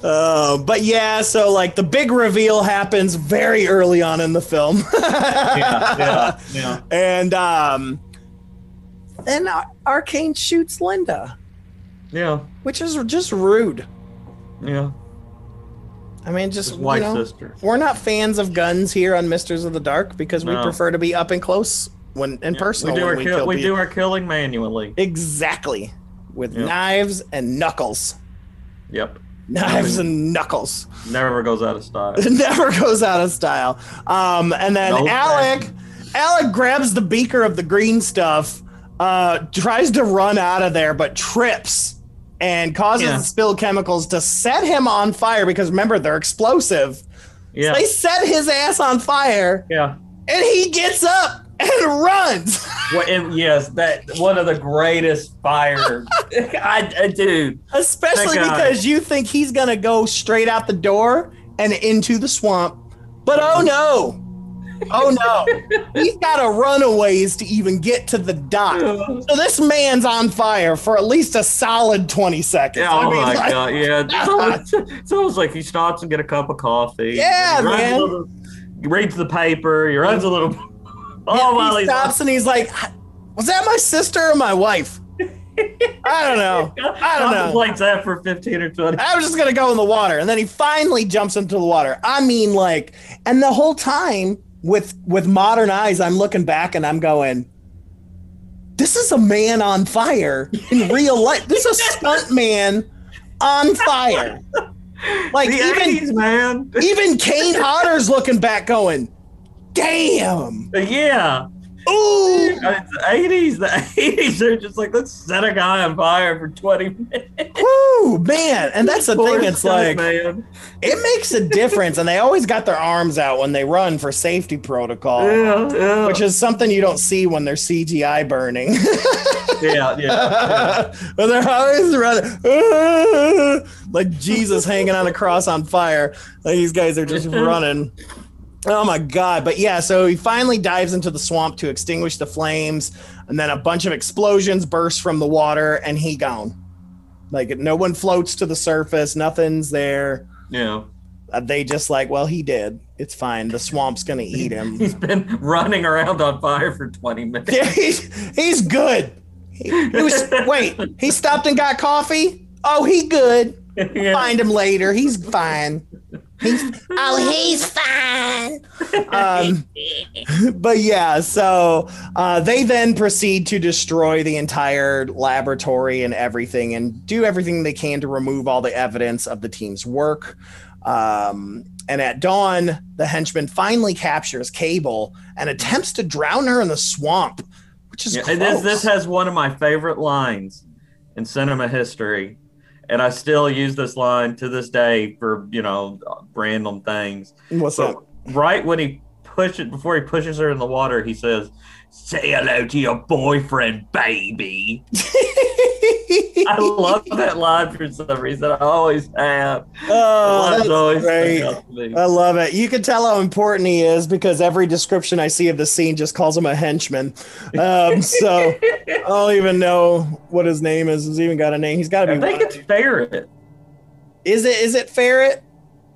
But yeah, so like the big reveal happens very early on in the film. Yeah. And then Arcane shoots Linda. Yeah. Which is just rude. Yeah. I mean, just His wife's sister. We're not fans of guns here on Misters of the Dark because we prefer to be up and close when in person. We do our killing manually. Exactly. With knives and knuckles. Yep. Knives and knuckles. Never goes out of style. Never goes out of style. And then Alec grabs the beaker of the green stuff, tries to run out of there, but trips and causes the spilled chemicals to set him on fire because remember, they're explosive. Yeah. So they set his ass on fire. Yeah. And he gets up and runs. Yes, that one of the greatest fire. Dude. Especially because you think he's going to go straight out the door and into the swamp. But oh no. He's got to run a ways to even get to the dock. So this man's on fire for at least a solid 20 seconds. Yeah, my God. Yeah. It's almost like he stops and get a cup of coffee. Yeah, man. He reads the paper. He runs a little. He stops and he's like, was that my sister or my wife? I don't know. Contemplates that for 15 or 20. I was just going to go in the water. And then he finally jumps into the water. I mean, like, and the whole time with modern eyes, I'm looking back and I'm going, this is a man on fire in real life. This is a stunt man on fire. Like, the 80s, man. Even Kane Hodder's looking back going, damn. Yeah. Ooh. It's the 80s. The 80s are just like, let's set a guy on fire for 20 minutes. Woo, man. And that's the thing. It's like, man. It makes a difference. And they always got their arms out when they run for safety protocol. Yeah. Which is something you don't see when they're CGI burning. Yeah. But they're always running. Like Jesus hanging on a cross on fire. Like these guys are just running. Oh my God. But yeah, so he finally dives into the swamp to extinguish the flames, and then a bunch of explosions burst from the water and he gone. Like no one floats to the surface. Nothing's there. Yeah. They just like, well, he did. It's fine. The swamp's going to eat him. He's been running around on fire for 20 minutes. Yeah, he's good. He stopped and got coffee? Oh, he good. Yeah. Find him later. He's fine. He's fine. But yeah, so they then proceed to destroy the entire laboratory and everything and do everything they can to remove all the evidence of the team's work. And at dawn, the henchman finally captures Cable and attempts to drown her in the swamp, which is gross. This has one of my favorite lines in cinema history. And I still use this line to this day for, random things. What's that? Right when before he pushes her in the water, he says, "Say hello to your boyfriend, baby." I love that line for some reason. I always have. Oh, that's great. I love it. You can tell how important he is because every description I see of the scene just calls him a henchman. So I don't even know what his name is. He's even got a name. He's got to be. I think it's Ferret. Is it Ferret?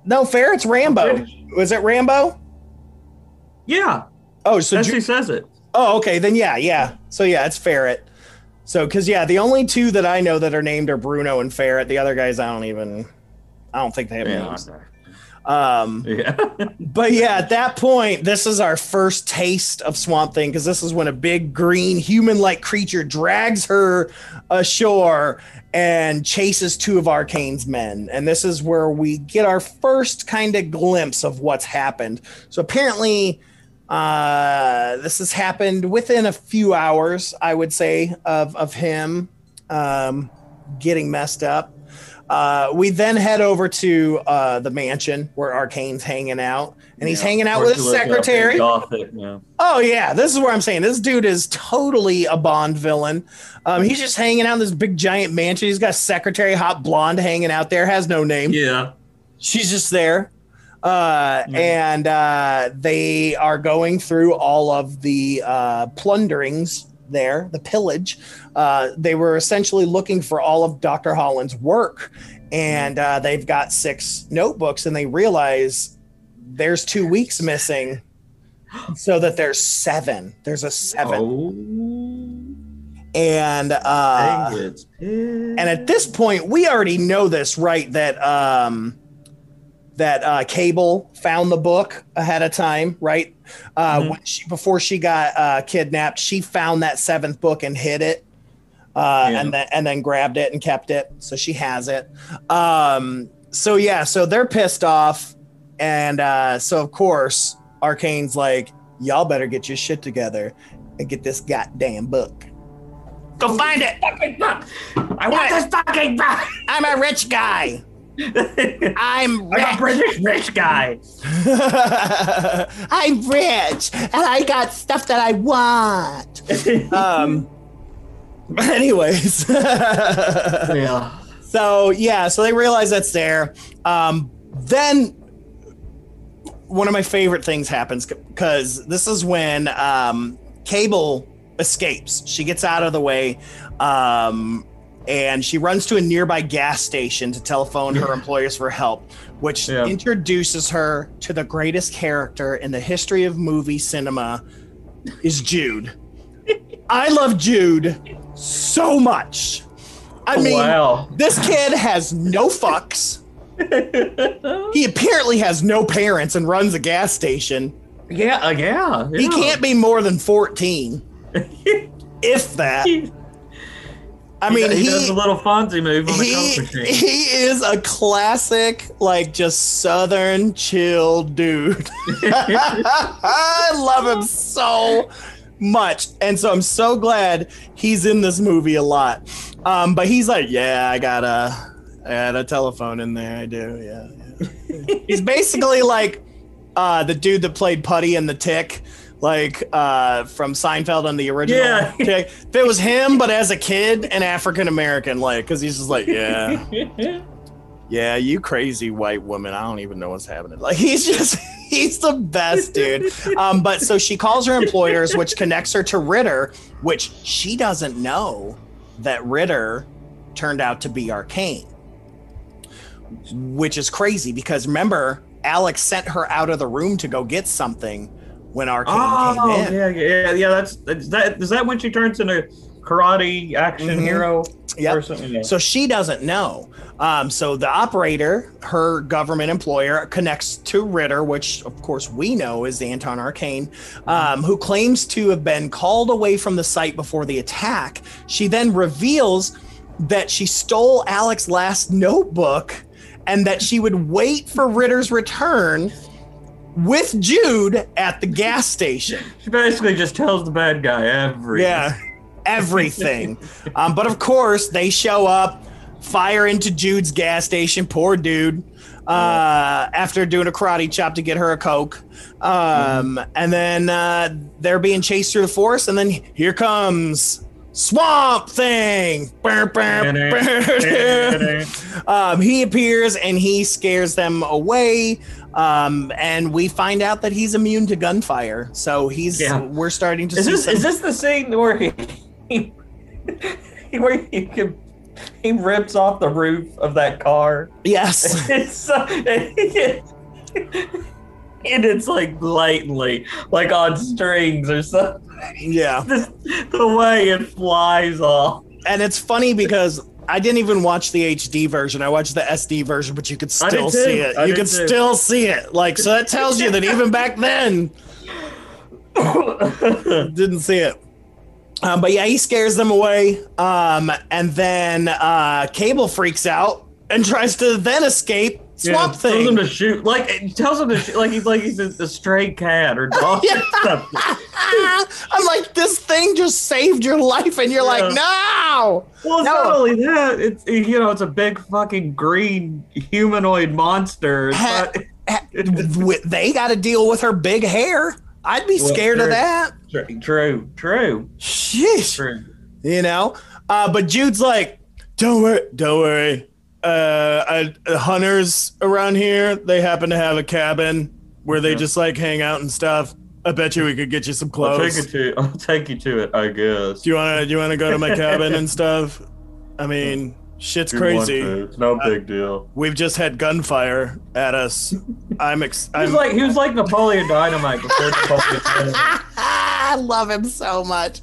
No, Ferret's Rambo. Was it Rambo? Yeah. Oh, so he says it. Oh, okay. Then yeah. So yeah, it's Ferret. So, because the only two that I know that are named are Bruno and Ferret. The other guys, I don't think they have names. But yeah, at that point, this is our first taste of Swamp Thing because this is when a big green human-like creature drags her ashore and chases two of Arcane's men. And this is where we get our first kind of glimpse of what's happened. So apparently, this has happened within a few hours, I would say, of him getting messed up. We then head over to the mansion where Arcane's hanging out, and he's hanging out with his secretary. Oh yeah, this is where I'm saying this dude is totally a Bond villain. He's just hanging out in this big giant mansion. He's got a secretary, hot blonde, hanging out there, has no name. Yeah, she's just there. And they are going through all of the plunderings there, the pillage. They were essentially looking for all of Dr. Holland's work, and they've got 6 notebooks, and they realize there's 2 weeks missing, so that there's 7. There's a 7. Oh. And at this point, we already know this, right? That Cable found the book ahead of time, right? Before she got kidnapped, she found that 7th book and hid it, and then grabbed it and kept it, so she has it. So they're pissed off, and so of course Arcane's like, y'all better get your shit together and get this goddamn book. Go find it. I want this fucking book. I'm a rich guy. I'm a British rich guy. I'm rich, and I got stuff that I want. Anyways. Yeah. So they realize that's there. Then one of my favorite things happens, because this is when Cable escapes. She gets out of the way, and she runs to a nearby gas station to telephone her employers for help, which introduces her to the greatest character in the history of movie cinema, is Jude. I love Jude so much. I mean, this kid has no fucks. He apparently has no parents and runs a gas station. Yeah. He can't be more than 14. If that. I mean, he does a little Fonzie move on the Coke machine. He is a classic, like, just Southern chill dude. I love him so much. And so I'm so glad he's in this movie a lot. But he's like, I got a telephone in there. I do. Yeah. He's basically like the dude that played Putty in The Tick. Like from Seinfeld on the original. Yeah. If it was him, but as a kid and African American, like, because he's just like, yeah, you crazy white woman. I don't even know what's happening. Like, he's the best dude. But so she calls her employers, which connects her to Ritter, which she doesn't know that Ritter turned out to be Arcane, which is crazy because remember, Alex sent her out of the room to go get something. When Arcane came in. Yeah. Is that when she turns into karate action hero person? Yeah. So she doesn't know. So the operator, her government employer, connects to Ritter, which of course we know is Anton Arcane, who claims to have been called away from the site before the attack. She then reveals that she stole Alex's last notebook and that she would wait for Ritter's return with Jude at the gas station. She basically just tells the bad guy everything. But of course, they show up, fire into Jude's gas station. Poor dude. After doing a karate chop to get her a Coke. And then they're being chased through the forest. And then here comes Swamp Thing. He appears and he scares them away. And we find out that he's immune to gunfire. So we're starting to see. Is this the scene where he rips off the roof of that car? Yes. And it's like blatantly, like on strings or something. Yeah. The way it flies off. And it's funny because I didn't even watch the HD version. I watched the SD version, but you could still see it. You could still see it. Like, so that tells you that even back then, didn't see it. But yeah, he scares them away. And then Cable freaks out and tries to then escape Swamp Thing. Tells him to shoot. Tells him to shoot like he's a stray cat or dog or something. I'm like, this thing just saved your life, and you're like, no. Well, it's not only that. It's a big fucking green humanoid monster. They got to deal with her big hair. I'd be scared of that. True. Sheesh. True. But Jude's like, don't worry. hunters around here. They happen to have a cabin where they just like hang out and stuff. I bet you we could get you some clothes. I'll take you to it, I guess. Do you wanna go to my cabin and stuff? I mean, shit's crazy. It's no big deal. We've just had gunfire at us. He was like Napoleon Dynamite before Napoleon Dynamite. I love him so much.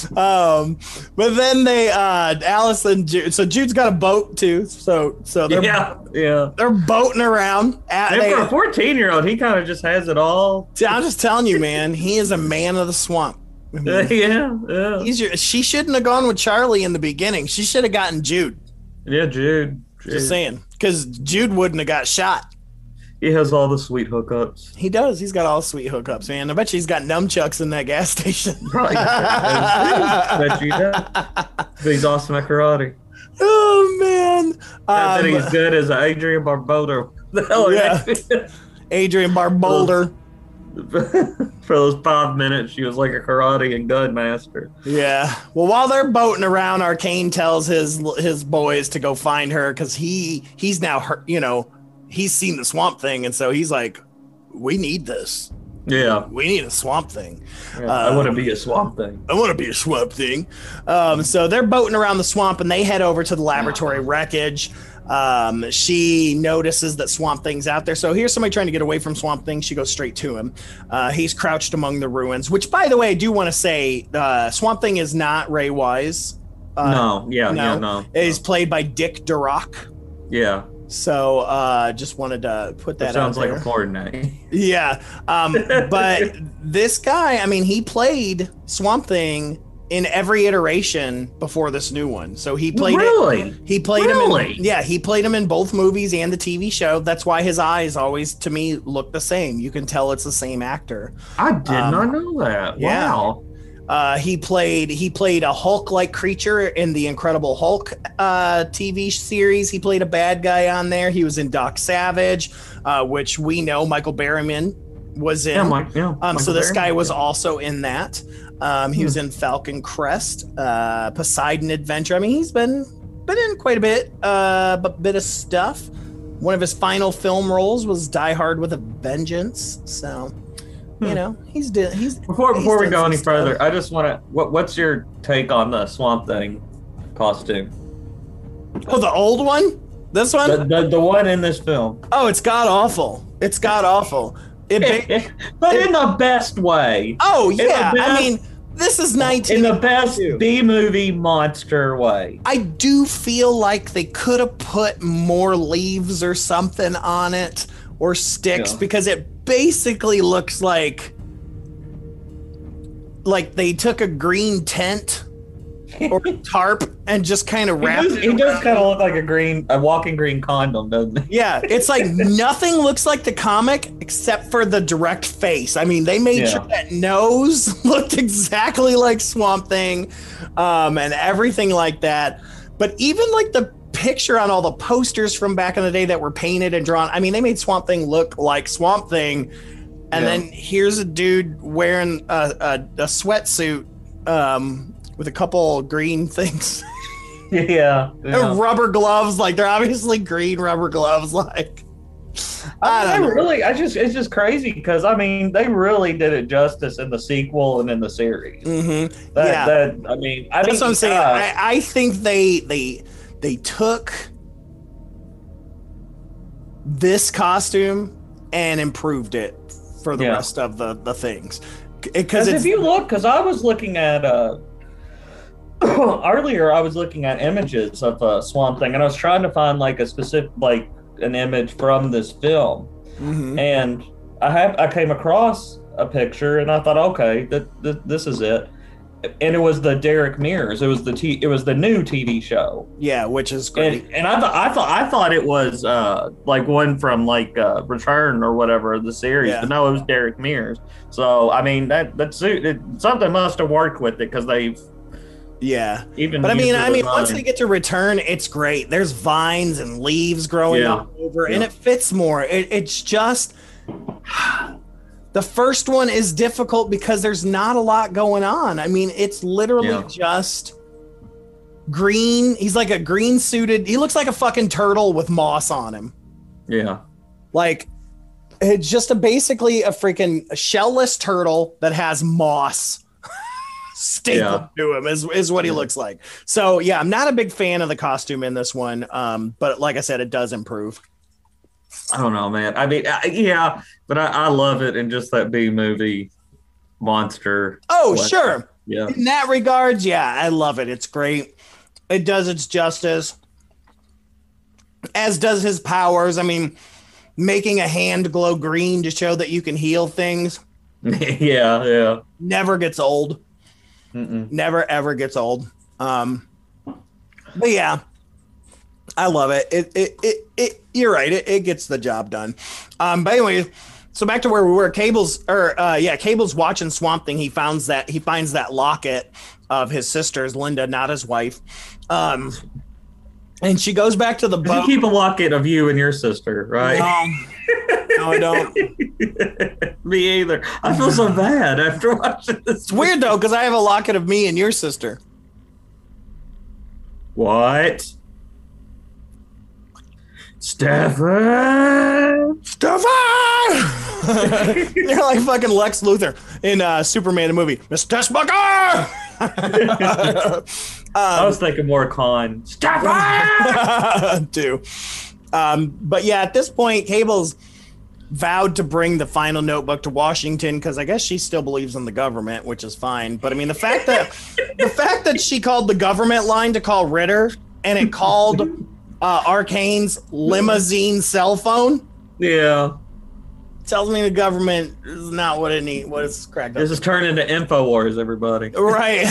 But then they Alice and Jude. So Jude's got a boat too. So they're boating around. For a 14-year-old, he kind of just has it all. I'm just telling you, man. He is a man of the swamp. I mean, she shouldn't have gone with Charlie in the beginning. She should have gotten Jude. Yeah, Jude. Just saying, because Jude wouldn't have got shot. He has all the sweet hookups. He does. He's got all the sweet hookups, man. I bet you he's got nunchucks in that gas station. Right. Bet you does. He's awesome at karate. Oh, man. I bet he's good as Adrienne Barbeau. Adrienne Barbeau. For those 5 minutes, she was like a karate and gun master. Yeah. Well, while they're boating around, Arcane tells his boys to go find her because he's now he's seen the Swamp Thing, and so he's like, we need this. Yeah. We need a Swamp Thing. Yeah, I want to be a Swamp Thing. I want to be a Swamp Thing. So they're boating around the swamp, and they head over to the laboratory wreckage. She notices that Swamp Thing's out there. So here's somebody trying to get away from Swamp Thing. She goes straight to him. He's crouched among the ruins, which, by the way, I do want to say Swamp Thing is not Ray Wise. No. He's played by Dick Durock. Yeah. So just wanted to put that out there. Sounds like a porn name. Yeah. But this guy, I mean, he played Swamp Thing in every iteration before this new one. So he played He played him. He played him in both movies and the TV show. That's why his eyes always, to me, look the same. You can tell it's the same actor. I did not know that. Yeah. Wow. He played a Hulk-like creature in the Incredible Hulk TV series. He played a bad guy on there. He was in Doc Savage, which we know Michael Berryman was in. So this guy was also in that. He was in Falcon Crest, Poseidon Adventure. I mean, he's been in quite a bit of stuff. One of his final film roles was Die Hard with a Vengeance. So. You know, he's before we go any further, I just want to. What's your take on the Swamp Thing costume? Oh, the old one? This one? The one in this film. Oh, it's god awful. It's god awful. But in the best way. Oh yeah, I mean, this is 19. In the best B-movie monster way. I do feel like they could have put more leaves or something on it. Or sticks, because it basically looks like they took a green tent or a tarp and just kind of wrapped it. He does kind of look like a walking green condom, doesn't he? Yeah, it's like nothing looks like the comic except for the direct face. I mean, they made sure that nose looked exactly like Swamp Thing, and everything like that. But even like the picture on all the posters from back in the day that were painted and drawn. I mean, they made Swamp Thing look like Swamp Thing. And then here's a dude wearing a sweatsuit with a couple green things. Yeah. And rubber gloves. Like, they're obviously green rubber gloves. Like, it's just crazy because, I mean, they really did it justice in the sequel and in the series. Mm-hmm. That's what I'm saying. I think they took this costume and improved it for the rest of the things. Because if you look, because I was looking at earlier, I was looking at images of Swamp Thing, and I was trying to find like a specific, like an image from this film, and I came across a picture, and I thought, okay, this is it. And it was the Derek Mears. It was the new TV show. Yeah, which is great. And I thought it was like one from like Return or whatever the series. Yeah. But no, it was Derek Mears. So I mean something must have worked with it because they've But I mean, once they get to Return, it's great. There's vines and leaves growing all over, and it fits more. It's just. The first one is difficult because there's not a lot going on. I mean, it's literally just green. He's like a green suited. He looks like a fucking turtle with moss on him. Yeah. Like it's just basically a freaking shellless turtle that has moss stapled to him is what he looks like. So yeah, I'm not a big fan of the costume in this one. But like I said, it does improve. I don't know, man. I mean, but I love it in just that B movie monster. Oh, collection. sure. Yeah. In that regards, yeah, I love it. It's great. It does its justice. As does his powers. I mean, making a hand glow green to show that you can heal things. Yeah. Never gets old. Mm-mm. Never ever gets old. But yeah, I love it. It you're right. It gets the job done. But anyway, so back to where we were. Cable's watching Swamp Thing. He finds that locket of his sister's, Linda, not his wife. And she goes back to the boat. You keep a locket of you and your sister, right? No, I don't. Me either. I feel so bad after watching this. It's weird though, because I have a locket of me and your sister. What? Stefan! You're like fucking Lex Luthor in Superman the movie. Mr. Smucker! I was thinking more Con. Stefan! Too. But yeah, at this point, Cable's vowed to bring the final notebook to Washington because I guess she still believes in the government, which is fine. But I mean, the fact that she called the government line to call Ritter and it called Arcane's limousine cell phone, tells me the government is not what it needs. What it's cracked up. This is turning into InfoWars, everybody. Right.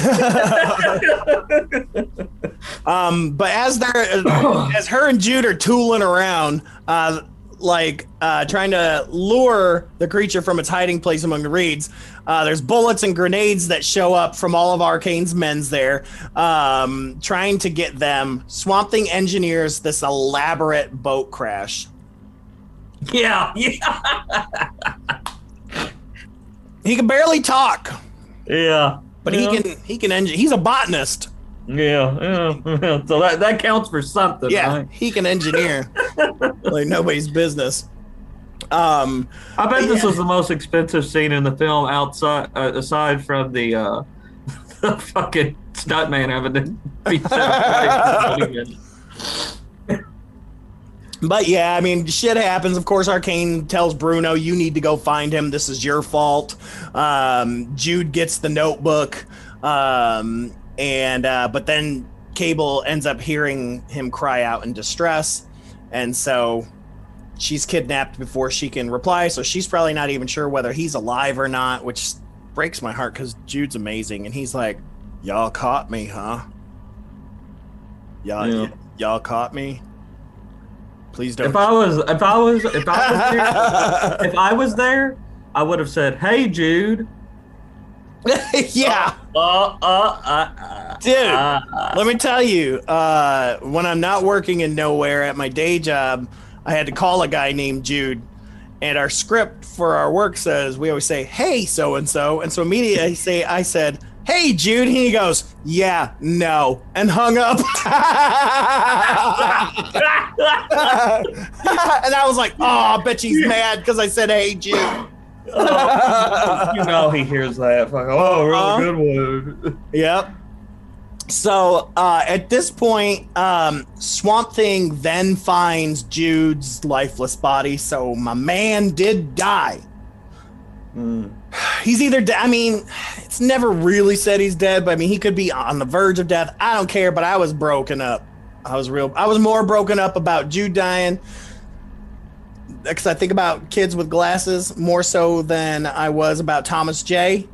But as her and Jude are tooling around, trying to lure the creature from its hiding place among the reeds, there's bullets and grenades that show up from all of Arcane's men's there, trying to get them. Swamp Thing engineers this elaborate boat crash. Yeah. He can barely talk. Yeah. But he can engineer. He's a botanist. Yeah. So that counts for something. Yeah, right? He can engineer like nobody's business. I bet this was the most expensive scene in the film aside from the fucking stuntman having to be set. But yeah, I mean, shit happens. Of course, Arcane tells Bruno, you need to go find him. This is your fault. Jude gets the notebook. But then Cable ends up hearing him cry out in distress. And so she's kidnapped before she can reply. So she's probably not even sure whether he's alive or not, which breaks my heart because Jude's amazing. And he's like, y'all caught me, huh? Y'all caught me? Please don't. If I was there, I would have said, "Hey, Jude." Yeah. Dude, let me tell you, when I'm not working in nowhere at my day job, I had to call a guy named Jude, and our script for our work says we always say, "Hey, so and so," and so immediately I said, "Hey, Jude," and he goes, "Yeah, no," and hung up. And I was like, "Oh, I bet she's mad because I said, hey, Jude." He hears that. Like, oh, really good one. Yep. So at this point, Swamp Thing then finds Jude's lifeless body. So my man did die. He's either dead. I mean, it's never really said he's dead, but I mean, he could be on the verge of death. I don't care, but I was broken up. I was more broken up about Jude dying because I think about kids with glasses more so than I was about Thomas J.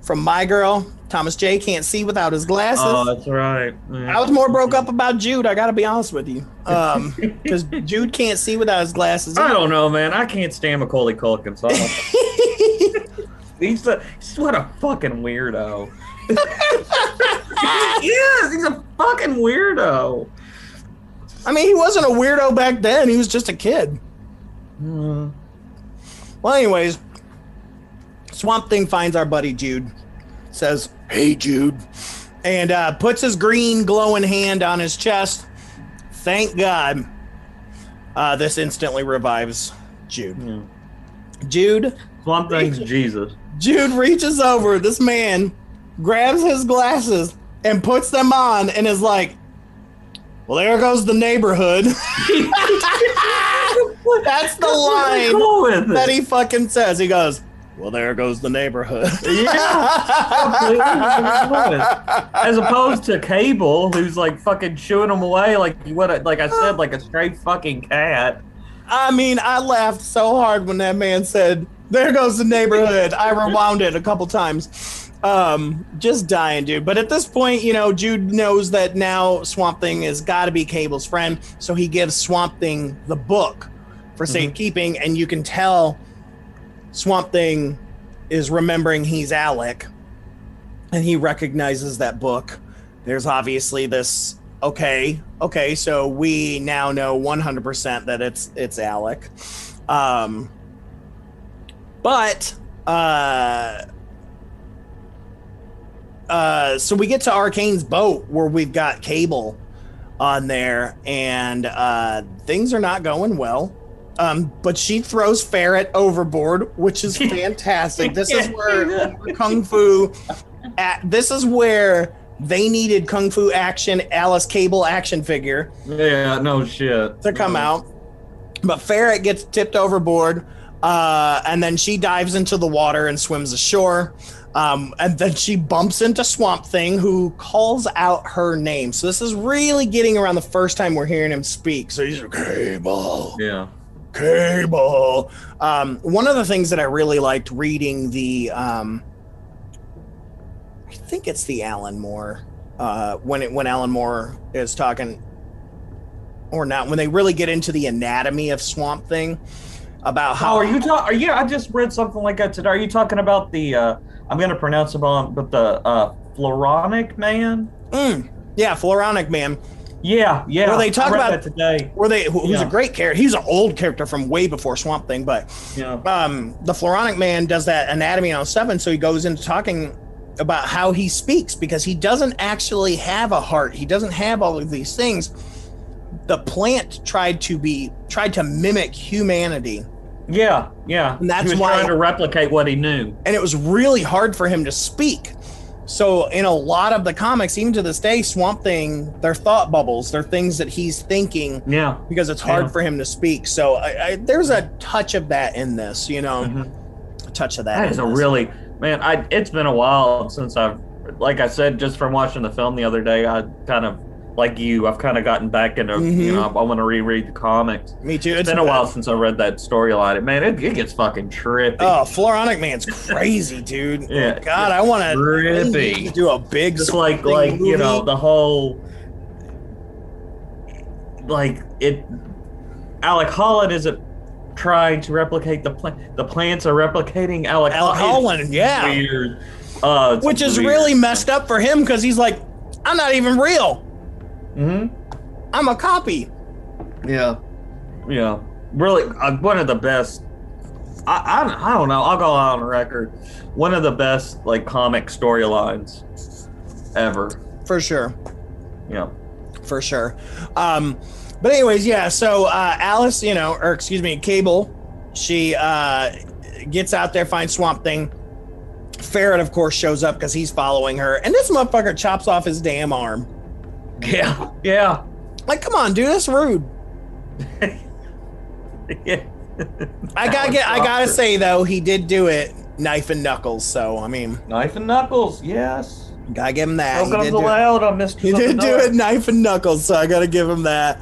From My Girl. Thomas J can't see without his glasses. Oh, that's right. Yeah. I was more broke up about Jude. I got to be honest with you, because Jude can't see without his glasses. I don't know, man. I can't stand Macaulay Culkin. So he's what a fucking weirdo. He is. He's a fucking weirdo. I mean, he wasn't a weirdo back then. He was just a kid. Well, anyways, Swamp Thing finds our buddy Jude. Says, "Hey, Jude, and puts his green glowing hand on his chest. Thank God. This instantly revives Jude. Yeah. Jude. Swamp Thing's Jesus. Jude reaches over. This man grabs his glasses and puts them on and is like, well, there goes the neighborhood. That's the line that he fucking says. He goes, well, there goes the neighborhood. Yeah. As opposed to Cable, who's like fucking shooing him away like I said, like a stray fucking cat. I mean, I laughed so hard when that man said, there goes the neighborhood. I rewound it a couple times. Just dying, dude. But at this point, you know, Jude knows that now Swamp Thing has got to be Cable's friend. So he gives Swamp Thing the book for safekeeping. And you can tell Swamp Thing is remembering he's Alec. And he recognizes that book. There's obviously this, okay, so we now know 100% that it's Alec. So we get to Arcane's boat where we've got Cable on there, and things are not going well. But she throws Ferret overboard, which is fantastic. This is where Kung Fu. This is where they needed Kung Fu action, Alice Cable action figure. Yeah, no shit. To come out. But Ferret gets tipped overboard, and then she dives into the water and swims ashore. And then she bumps into Swamp Thing, who calls out her name. So this is really getting around the first time we're hearing him speak. So he's like, Cable. Yeah. Cable. One of the things that I really liked reading the, I think it's the Alan Moore, when Alan Moore is talking, or not, when they really get into the anatomy of Swamp Thing, about how. Oh, are you talking? Yeah, I just read something like that today. Are you talking about the? I'm going to pronounce it wrong, but the Fluoronic Man. Yeah, Fluoronic Man. Yeah. Where they talk about that today. Who's a great character. He's an old character from way before Swamp Thing, but the Fluoronic Man does that anatomy on 7, so he goes into talking about how he speaks, because he doesn't actually have a heart. He doesn't have all of these things. The plant tried to mimic humanity. Yeah. And that's he was why trying to replicate what he knew. And it was really hard for him to speak. So in a lot of the comics, even to this day, Swamp Thing, they're thought bubbles. They're things that he's thinking. Yeah. Because it's hard for him to speak. So there's a touch of that in this, you know. A touch of that. That is a really, man, it's been a while since like I said, just from watching the film the other day, I kind of, like you, I've kind of gotten back into, you know, I want to reread the comics. Me too. It's been a while since I read that storyline. Man, it gets fucking trippy. Oh, Fluoronic Man's crazy, dude. Yeah, oh, God, I want to do a big, just like movie. You know, the whole, like it. Alec Holland isn't trying to replicate the plant. The plants are replicating Alec Holland. Yeah, weird. Which is really messed up for him, because he's like, I'm not even real. I'm a copy. Yeah. Really, one of the best. I don't know. I'll go out on record. One of the best like comic storylines ever. For sure. Yeah. For sure. But anyways, yeah. So Alice, Cable, she gets out there, finds Swamp Thing. Ferret, of course, shows up because he's following her, and this motherfucker chops off his damn arm. Yeah. Like, come on, dude, that's rude. Yeah. I gotta say though, he did do it knife and knuckles. So I mean, knife and knuckles, yes. Gotta give him that. He did do it knife and knuckles, so I gotta give him that.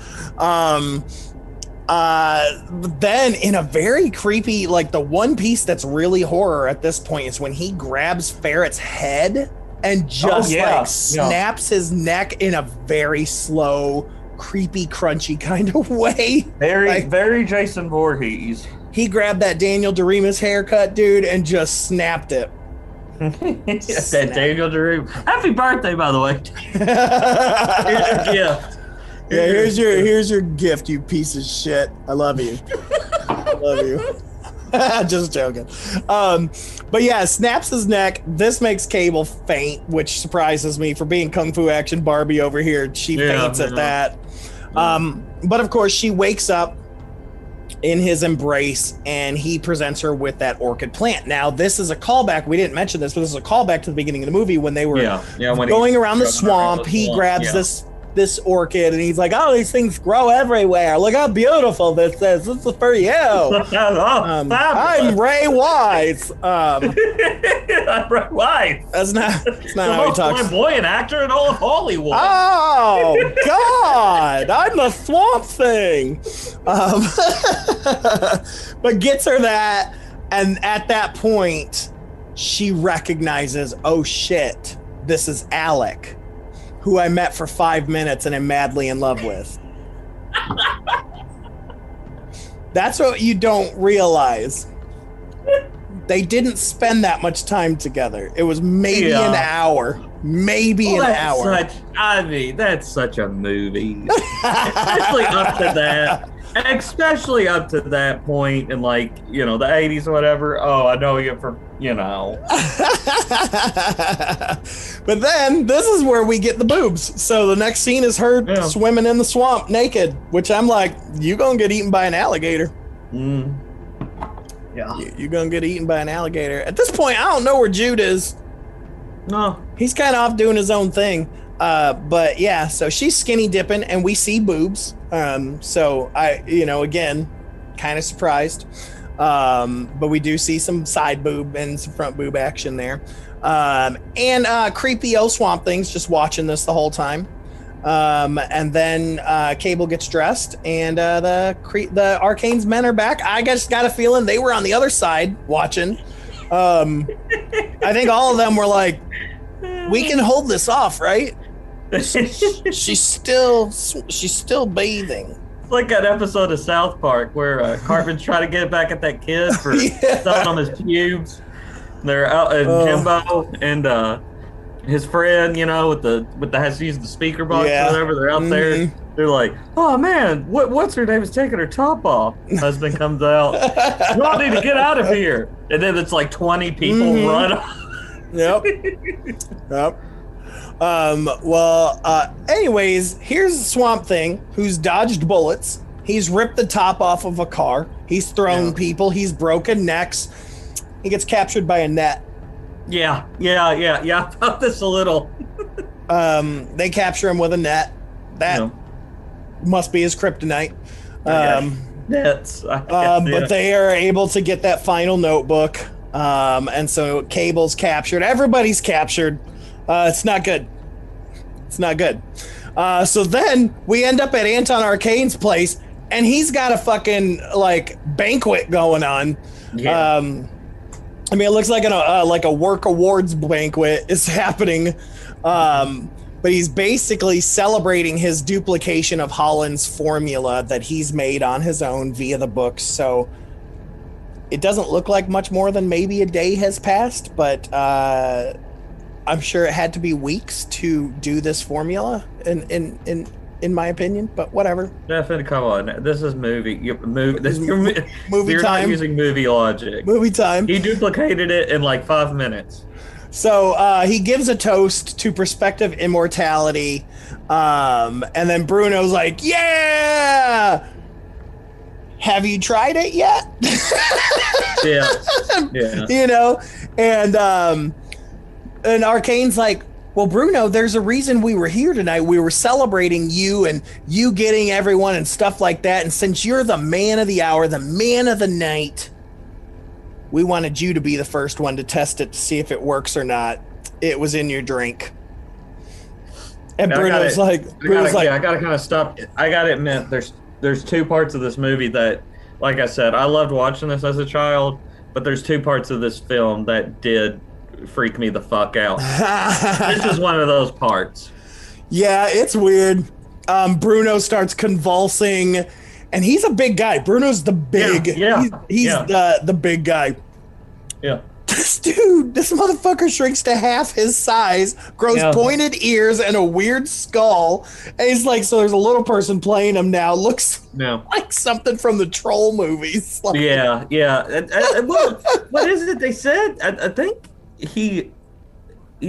Then in a very creepy, like the one piece that's really horror at this point is when he grabs Ferret's head and just snaps his neck in a very slow, creepy, crunchy kind of way. Very Jason Voorhees. He grabbed that Daniel DeRemus haircut, dude, and just snapped it. That Daniel DeRemus. Happy birthday, by the way. Yeah. Yeah, here's your gift, you piece of shit. I love you. I love you. Just joking. But yeah, snaps his neck. This makes Cable faint, which surprises me for being Kung Fu Action Barbie over here. She faints at that. But of course, she wakes up in his embrace, and he presents her with that orchid plant. Now, this is a callback. We didn't mention this, but this is a callback to the beginning of the movie when they were when going around the swamp. He grabs this orchid, and he's like, "Oh, these things grow everywhere. Look how beautiful this is. This is for you." I'm Ray Wise. I'm Ray Wise. That's not how he talks. Flamboyant actor in all of Hollywood. Oh God! I'm the Swamp Thing. But gets her that, and at that point, she recognizes, "Oh shit, this is Alec, who I met for 5 minutes and am madly in love with." That's what you don't realize. They didn't spend that much time together. It was maybe an hour. Maybe an hour. That's such a movie. Especially up to that point in, like, you know, the 80s or whatever. Oh, I know you for, you know. But then this is where we get the boobs. So the next scene is her swimming in the swamp naked, which I'm like, you gonna get eaten by an alligator. Yeah. You're gonna get eaten by an alligator. At this point, I don't know where Jude is. No. He's kind of off doing his own thing. But yeah, so she's skinny dipping and we see boobs. So I, again, kind of surprised. But we do see some side boob and some front boob action there. And creepy Swamp Thing's just watching this the whole time. And then Cable gets dressed and the Arcane's men are back. I just got a feeling they were on the other side watching. I think all of them were like, we can hold this off, right? She's still bathing. It's like that episode of South Park where Cartman's trying to get back at that kid for stepping on his pubes. They're out, and Jimbo and his friend, with the has to use the speaker box or whatever. They're out there. They're like, "Oh man, what's her name is taking her top off." Husband comes out. "You all need to get out of here." And then it's like 20 people run. Yep. Anyways, here's Swamp Thing, who's dodged bullets. He's ripped the top off of a car. He's thrown people. He's broken necks. He gets captured by a net. Yeah. I felt this a little. They capture him with a net. That must be his kryptonite. Nets. But they are able to get that final notebook. And so Cable's captured. Everybody's captured. It's not good. So then we end up at Anton Arcane's place, and he's got a fucking banquet going on. Yeah. I mean, it looks like a work awards banquet is happening. But he's basically celebrating his duplication of Holland's formula that he's made on his own via the books. So it doesn't look like much more than maybe a day has passed, but I'm sure it had to be weeks to do this formula in my opinion, but whatever. Definitely, come on. This is movie movie you're time. Not using movie logic. Movie time. He duplicated it in like 5 minutes. So he gives a toast to prospective immortality, and then Bruno's like, "Yeah, have you tried it yet?" Yeah. And Arcane's like, "Well, Bruno, there's a reason we were here tonight. We were celebrating you and you getting everyone and stuff like that. And since you're the man of the hour, the man of the night, we wanted you to be the first one to test it to see if it works or not. It was in your drink." And Bruno's like, I gotta kind of stop. I gotta admit, there's two parts of this movie that, like I said, I loved watching this as a child, but there's two parts of this film that did freak me the fuck out. This is one of those parts. Yeah, it's weird. Bruno starts convulsing, and he's a big guy. Bruno's the big. Yeah. He's the big guy. Yeah. This motherfucker shrinks to half his size, grows pointed ears and a weird skull. And he's like, so there's a little person playing him now. Looks like something from the Troll movies. Like, what is it they said? I think he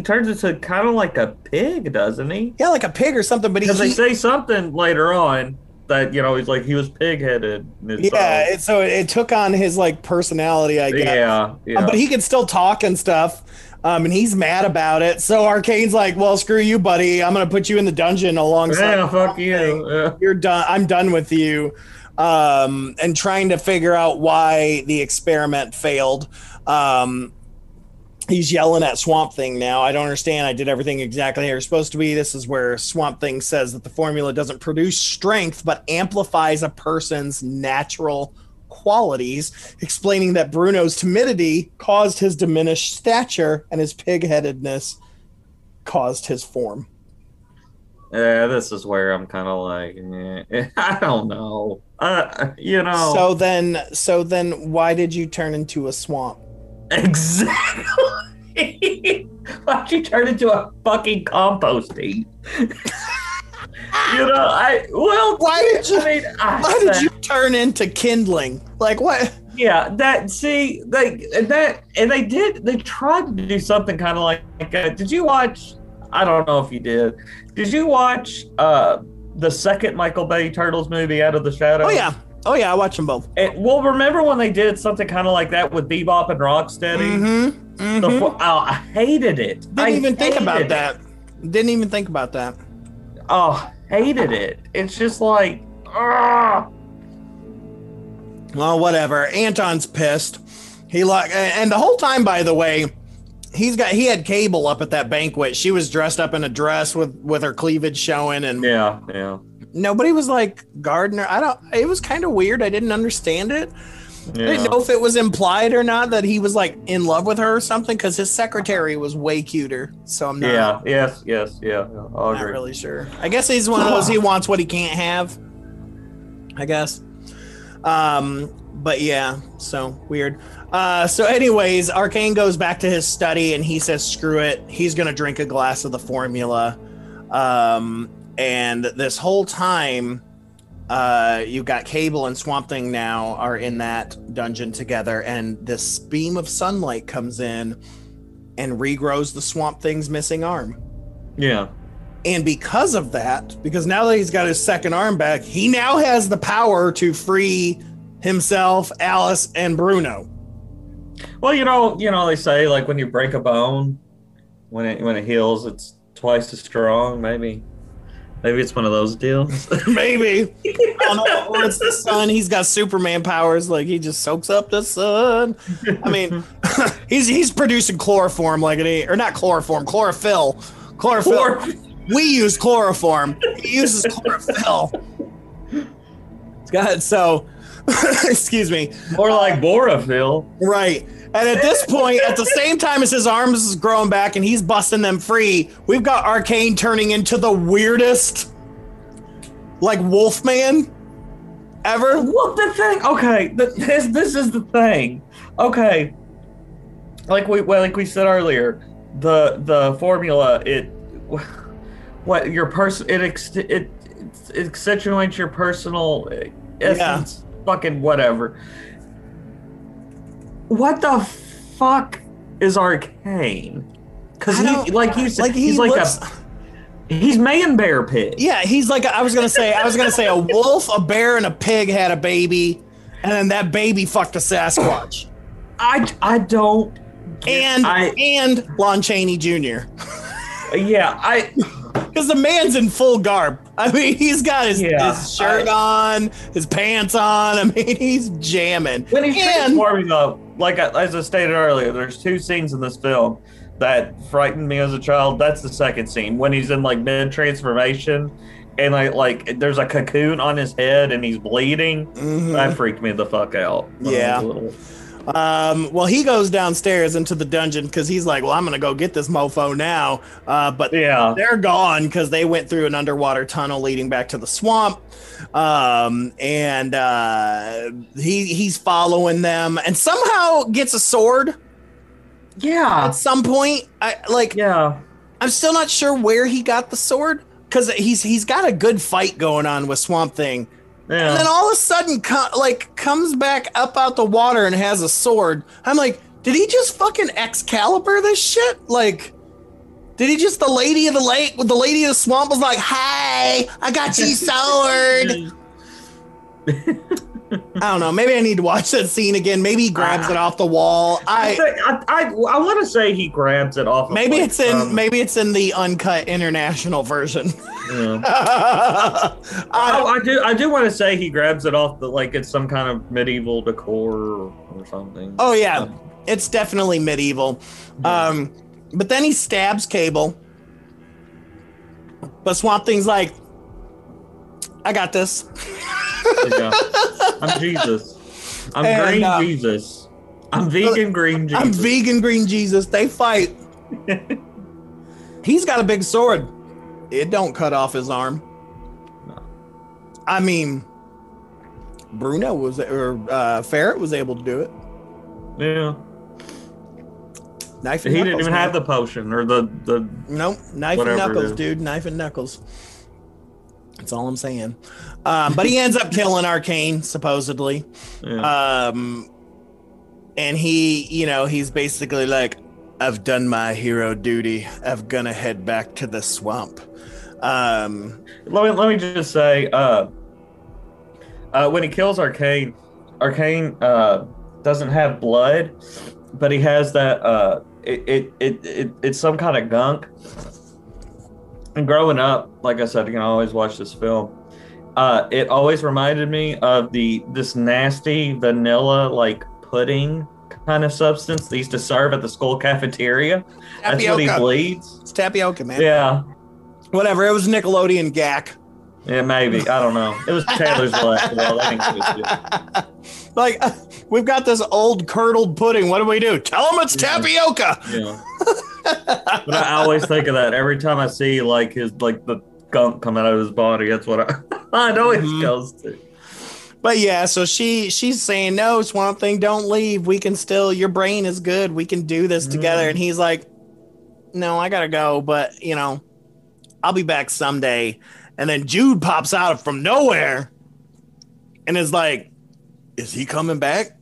turns into kind of like a pig, doesn't he? Yeah, like a pig or something. But because they say something later on that he's like he was pig-headed. So it took on his like personality, I guess. Yeah. But he can still talk and stuff. And he's mad about it. So Arcane's like, well, screw you, buddy. I'm gonna put you in the dungeon alongside. Yeah, fuck you. Yeah. You're done. I'm done with you. And trying to figure out why the experiment failed. He's yelling at Swamp Thing now. I don't understand. I did everything exactly how you're supposed to be. This is where Swamp Thing says that the formula doesn't produce strength, but amplifies a person's natural qualities, explaining that Bruno's timidity caused his diminished stature and his pig-headedness caused his form. Yeah, this is where I'm kind of like, I don't know. So then why did you turn into a swamp? Exactly. Why'd you turn into a fucking compost heap? Why did you turn into kindling? Like what? Yeah, they tried to do something kind of like did you watch? I don't know if you did. Did you watch the second Michael Bay Turtles movie, Out of the Shadows? Oh yeah, I watched them both. Remember when they did something kind of like that with Bebop and Rocksteady? I hated it. Didn't even think about that. Oh, hated it. It's just like, ugh. Well, whatever. Anton's pissed. And the whole time, by the way, he had Cable up at that banquet. She was dressed up in a dress with her cleavage showing, and nobody was like Gardner. It was kind of weird. I didn't understand it. I didn't know if it was implied or not that he was like in love with her or something, because his secretary was way cuter. So I'm not. Yes. Not really sure. I guess he's one of those, he wants what he can't have, I guess. But yeah, so weird. So anyways, Arcane goes back to his study and he says, screw it. He's going to drink a glass of the formula. And this whole time, you've got Cable and Swamp Thing now are in that dungeon together, and this beam of sunlight comes in and regrows the Swamp Thing's missing arm. Yeah. And because of that, because now that he's got his second arm back, he now has the power to free himself, Alice, and Bruno. Well, they say like when you break a bone, when it heals, it's twice as strong. Maybe it's one of those deals. Maybe. I don't know. Or it's the sun. He's got Superman powers. Like he just soaks up the sun. I mean, he's producing chloroform or not chloroform, chlorophyll. We use chloroform. He uses chlorophyll. God, so excuse me. More like borophyll. Right. And at this point, at the same time as his arms is growing back and he's busting them free, we've got Arcane turning into the weirdest, like, Wolfman ever. What the thing? Okay, this is the thing. Okay, like we said earlier, the formula it accentuates your personal essence. Fucking whatever. What the fuck is Arcane? Because he's man bear pig. Yeah, he's like I was gonna say a wolf, a bear, and a pig had a baby, and then that baby fucked a Sasquatch. I don't. And Lon Chaney Jr. Yeah, because the man's in full garb. I mean, he's got his shirt on, his pants on. I mean, he's jamming. When he's transforming, though, like as I stated earlier, there's two scenes in this film that frightened me as a child. That's the second scene when he's in like mid transformation, and like there's a cocoon on his head and he's bleeding. Mm-hmm. That freaked me the fuck out. Yeah. Well, he goes downstairs into the dungeon because he's like, well, I'm going to go get this mofo now. But they're gone because they went through an underwater tunnel leading back to the swamp. And he's following them and somehow gets a sword Yeah. At some point, Yeah. I'm still not sure where he got the sword, because he's got a good fight going on with Swamp Thing. Yeah. And then all of a sudden, comes back up out the water and has a sword. I'm like, did he just fucking Excalibur this shit? Like, did he just, the lady of the lake, the lady of the swamp was like, "Hi, I got you sword." I don't know. Maybe I need to watch that scene again. Maybe he grabs it off the wall. I want to say he grabs it off. Maybe it's in the uncut international version. Yeah. I do want to say he grabs it off it's some kind of medieval decor or something. Oh yeah, it's definitely medieval. Yeah. But then he stabs Cable. But Swamp Thing's like, "I got this." Yeah. I'm Jesus. I'm Green Jesus. I'm vegan Green Jesus. I'm vegan Green Jesus. They fight. He's got a big sword. It don't cut off his arm. No. I mean, Ferret was able to do it. Yeah. Knife and he knuckles, didn't even have the potion or the nope, knife and knuckles, dude. Knife and knuckles. That's all I'm saying. But he ends up killing Arcane, supposedly. Yeah. And he's basically like, "I've done my hero duty. I'm gonna head back to the swamp." Let me just say, when he kills Arcane doesn't have blood, but he has that it's some kind of gunk. And growing up, like I said, you can always watch this film. It always reminded me of this nasty vanilla pudding kind of substance they used to serve at the school cafeteria. Tapioca. That's what he bleeds. It's tapioca, man. Yeah. Whatever. It was Nickelodeon gack. Yeah, maybe. I don't know. It was Taylor's Black. We've got this old curdled pudding. What do we do? Tell them it's tapioca. Yeah. But I always think of that every time I see the gunk coming out of his body. That's what I always goes to. But yeah, so she's saying, "No, Swamp Thing, don't leave. We can still, your brain is good. We can do this together." And he's like, "No, I gotta go, but I'll be back someday." And then Jude pops out from nowhere and is like, "Is he coming back?"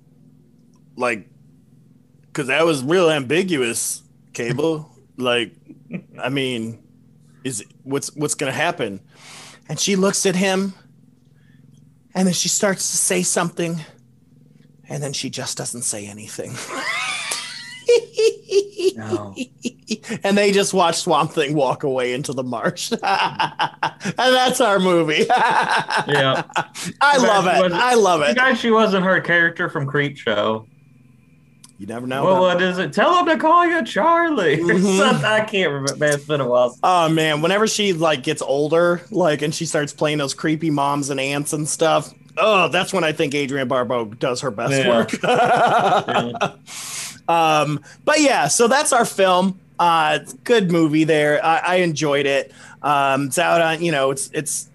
Because that was real ambiguous, Cable. I mean, what's gonna happen? And she looks at him, and then she starts to say something, and then she just doesn't say anything. No. And they just watch Swamp Thing walk away into the marsh. And that's our movie. Yeah. I love it. Guys, she wasn't her character from Creepshow. You never know. Well, what is it? Tell him to call you Charlie. Mm-hmm. I can't remember. Man, it's been a while. Oh man, whenever she gets older, and she starts playing those creepy moms and aunts and stuff. Oh, that's when I think Adrienne Barbeau does her best work. Yeah. But yeah, so that's our film. Good movie there. I enjoyed it. It's out on, it's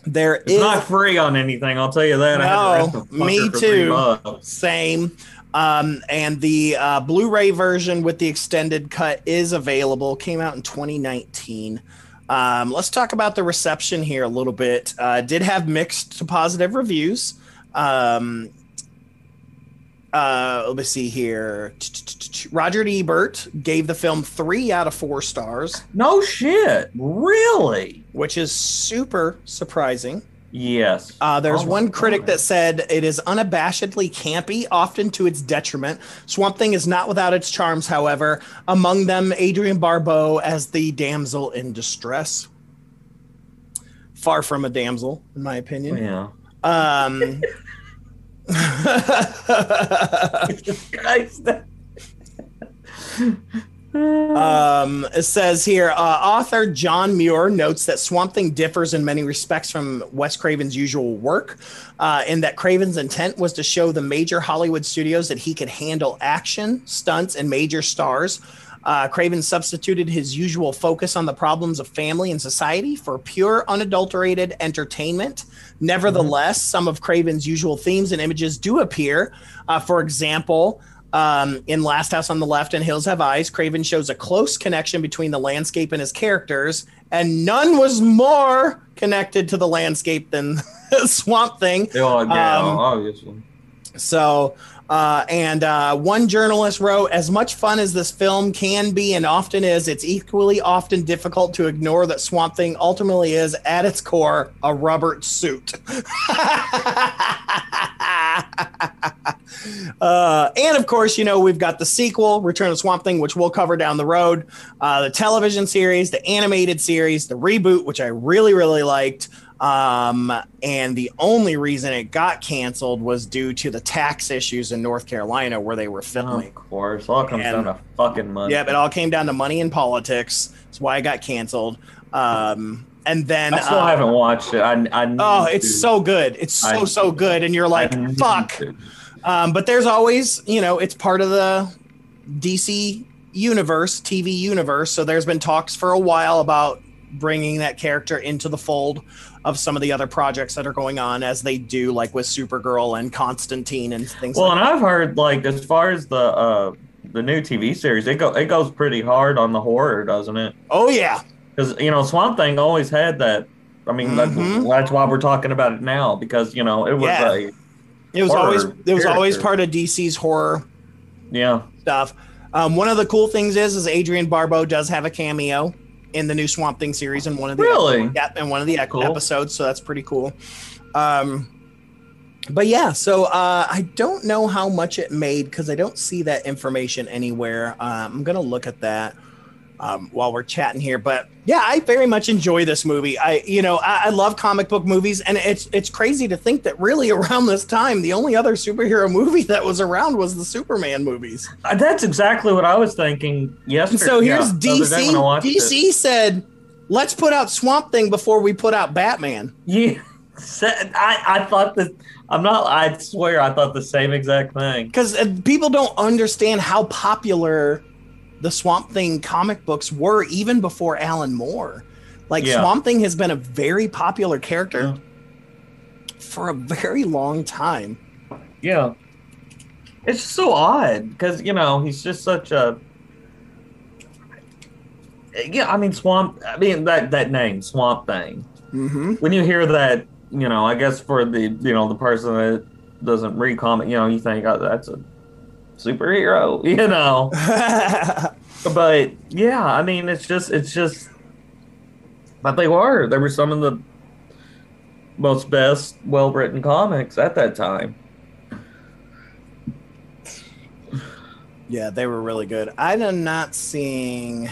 not free on anything. I'll tell you that. No, me too. Same. And the Blu-ray version with the extended cut is available. Came out in 2019. Let's talk about the reception here a little bit. Did have mixed to positive reviews. Let me see here. Roger Ebert gave the film 3 out of 4 stars. No shit. Really? Which is super surprising. Yes. There's one critic that said it is unabashedly campy, often to its detriment. Swamp Thing is not without its charms, however. Among them, Adrienne Barbeau as the damsel in distress. Far from a damsel, in my opinion. Yeah. It says here, author John Muir notes that Swamp Thing differs in many respects from Wes Craven's usual work, in that Craven's intent was to show the major Hollywood studios that he could handle action, stunts, and major stars. Craven substituted his usual focus on the problems of family and society for pure, unadulterated entertainment. Nevertheless, some of Craven's usual themes and images do appear. For example, In Last House on the Left and Hills Have Eyes, Craven shows a close connection between the landscape and his characters, and none was more connected to the landscape than Swamp Thing. Obviously. So, one journalist wrote, as much fun as this film can be and often is, it's equally often difficult to ignore that Swamp Thing ultimately is, at its core, a rubber suit. And of course, we've got the sequel, Return of Swamp Thing, which we'll cover down the road, the television series, the animated series, the reboot, which I really, really liked. And the only reason it got canceled was due to the tax issues in North Carolina where they were filming. Of course, all comes down to fucking money. Yeah, it all came down to money and politics. That's why it got canceled. And then I still haven't watched it. It's so good. It's so good, and you're like, fuck. But there's always, it's part of the DC universe, TV universe. So there's been talks for a while about bringing that character into the fold of some of the other projects that are going on, as they do, like with Supergirl and Constantine and things. Well, and I've heard, like, as far as the new TV series, it goes pretty hard on the horror, doesn't it? Oh yeah, because Swamp Thing always had that. I mean, that's why we're talking about it now, because it was always part of DC's horror stuff. One of the cool things is Adrienne Barbeau does have a cameo in the new Swamp Thing series in one of the episodes, so that's pretty cool. But yeah, so I don't know how much it made because I don't see that information anywhere. I'm gonna look at that while we're chatting here. But yeah, I very much enjoy this movie. I love comic book movies, and it's crazy to think that really around this time, the only other superhero movie that was around was the Superman movies. That's exactly what I was thinking yesterday. So here's DC. DC said, let's put out Swamp Thing before we put out Batman. Yeah. I thought that. I swear I thought the same exact thing. Because people don't understand how popular the Swamp Thing comic books were even before Alan Moore. Swamp Thing has been a very popular character for a very long time. Yeah. It's just so odd because, he's just such a... Yeah, I mean, that name, Swamp Thing. Mm-hmm. When you hear that, I guess for the, the person that doesn't read comic, you think, oh, that's a superhero, But yeah, I mean, it's just, but they were some of the most best, well-written comics at that time. Yeah, they were really good. I'm not seeing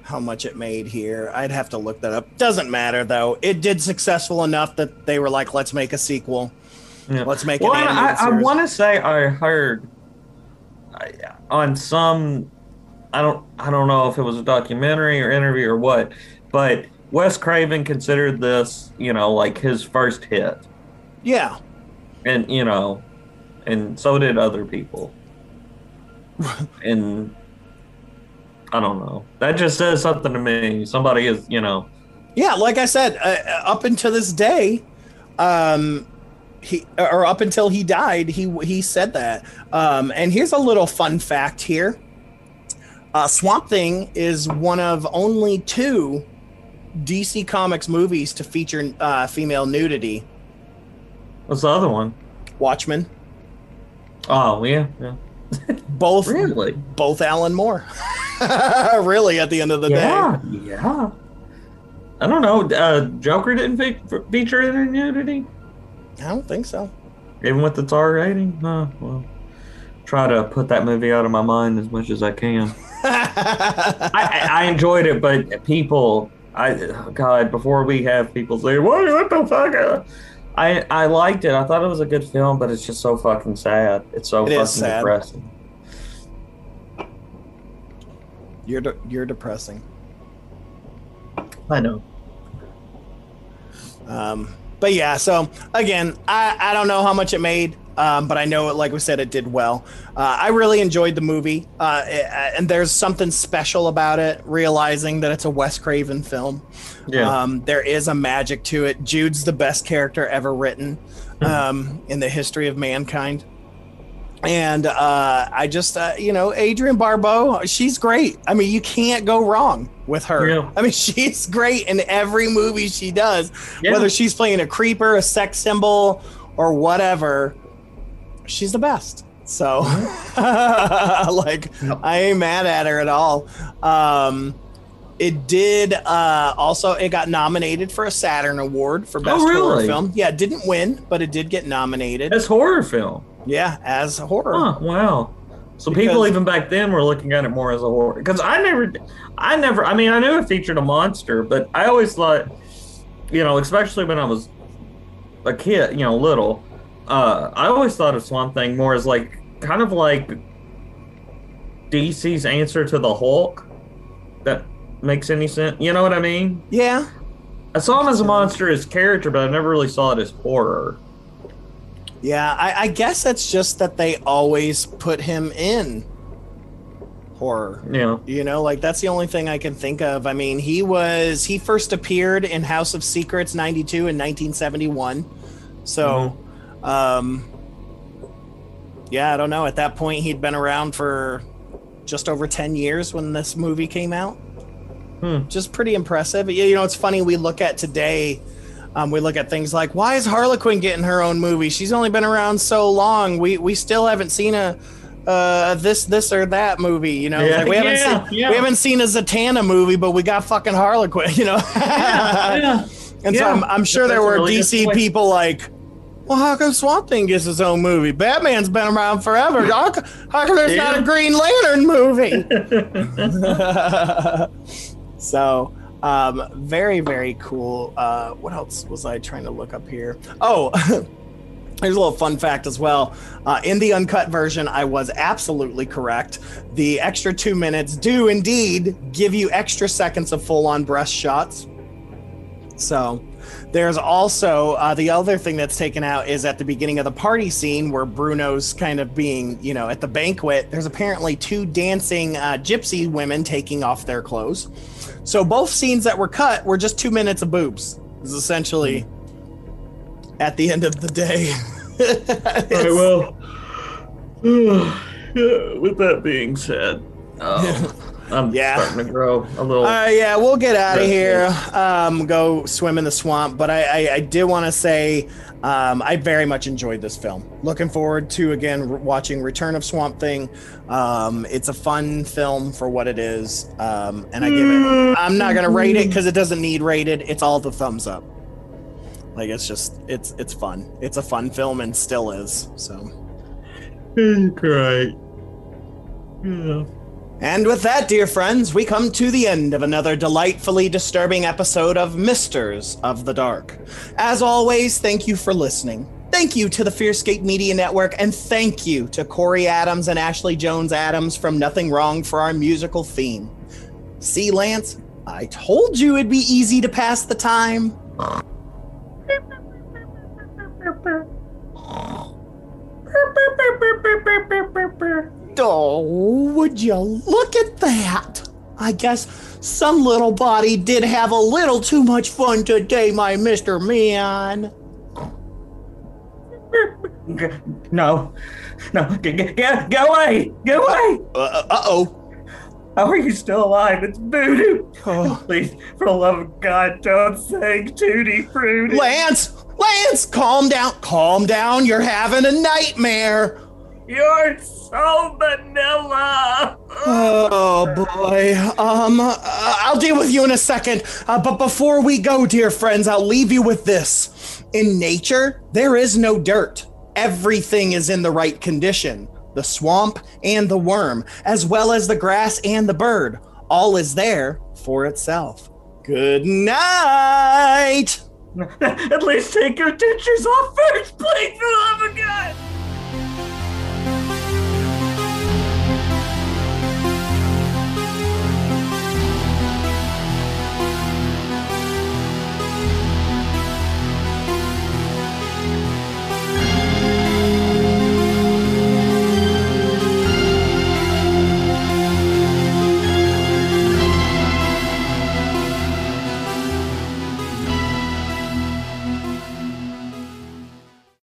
how much it made here. I'd have to look that up. Doesn't matter though. It did successful enough that they were like, let's make a sequel. Yeah. Let's make it. Well, I want to say I heard on some, I don't know if it was a documentary or interview or what, but Wes Craven considered this, like his first hit. Yeah. And, and so did other people. And I don't know. That just says something to me. Somebody is, Yeah, like I said, up until this day, up until he died, he said that. And here's a little fun fact here. Swamp Thing is one of only 2 DC Comics movies to feature female nudity. What's the other one? Watchmen. Oh, yeah. Both Alan Moore. Really, at the end of the day. Yeah. I don't know. Joker didn't feature any nudity? I don't think so. Even with the tar rating? Well, try to put that movie out of my mind as much as I can. I enjoyed it, but people, before we have people say, what the fuck? I liked it. I thought it was a good film, but it's just so fucking sad. It's so fucking depressing. You're depressing. I know. But yeah, so again, I don't know how much it made, but I know, like we said, it did well. I really enjoyed the movie, and there's something special about it, realizing that it's a Wes Craven film. Yeah. There is a magic to it. Jude's the best character ever written in the history of mankind. And I just, Adrienne Barbeau, she's great. I mean, you can't go wrong with her. Yeah. I mean, she's great in every movie she does, whether she's playing a creeper, a sex symbol, or whatever. She's the best. So, I ain't mad at her at all. It did it got nominated for a Saturn Award for Best Horror Film. Yeah, it didn't win, but it did get nominated. As horror film. Yeah, as horror. Oh, wow. So people even back then were looking at it more as a horror. Because I knew it featured a monster, but I always thought, especially when I was a kid, little, I always thought of Swamp Thing more as kind of like DC's answer to the Hulk. That makes any sense? You know what I mean? Yeah. I saw him as a monster, as character, but I never really saw it as horror. Yeah, I guess that's just that they always put him in horror. Yeah. That's the only thing I can think of. I mean, he first appeared in House of Secrets 92 and 1971. So, yeah, I don't know. At that point, he'd been around for just over 10 years when this movie came out. Just pretty impressive. It's funny, we look at today, we look at things like, why is Harlequin getting her own movie? She's only been around so long. We still haven't seen a this or that movie, we haven't seen a Zatanna movie, but we got fucking Harlequin, And so I'm sure there were DC people like, well, how come Swamp Thing gets his own movie? Batman's been around forever. How come there's not a Green Lantern movie? So, very, very cool. What else was I trying to look up here? Oh, here's a little fun fact as well. In the uncut version, I was absolutely correct. The extra 2 minutes do indeed give you extra seconds of full-on breast shots. So there's also the other thing that's taken out is at the beginning of the party scene where Bruno's kind of being, at the banquet, there's apparently 2 dancing gypsy women taking off their clothes. So both scenes that were cut were just 2 minutes of boobs. Is essentially at the end of the day. All right, well, with that being said, I'm starting to grow a little. Yeah, we'll get out of here. Go swim in the swamp. But I did want to say I very much enjoyed this film. Looking forward to, again, watching Return of Swamp Thing. It's a fun film for what it is. And I give it, I'm not going to rate it because it doesn't need rated. It's all the thumbs up. It's fun. It's a fun film and still is. So. Great. Yeah. And with that, dear friends, we come to the end of another delightfully disturbing episode of Misters of the Dark. As always, thank you for listening. Thank you to the Fearscape Media Network, and thank you to Corey Adams and Ashley Jones Adams from Nothing Wrong for our musical theme. See, Lance, I told you it'd be easy to pass the time. Oh, would you look at that? I guess some little body did have a little too much fun today, my Mr. Man. No, go away, go away. Uh-oh. How are you still alive? It's Voodoo. Oh. Please, for the love of God, don't say Tutti Frutti. Lance, calm down. You're having a nightmare. You're so vanilla. Oh boy. I'll deal with you in a second. But before we go, dear friends, I'll leave you with this. In nature, there is no dirt. Everything is in the right condition. The swamp and the worm, as well as the grass and the bird. All is there for itself. Good night. At least take your dentures off first, please, for the love of God.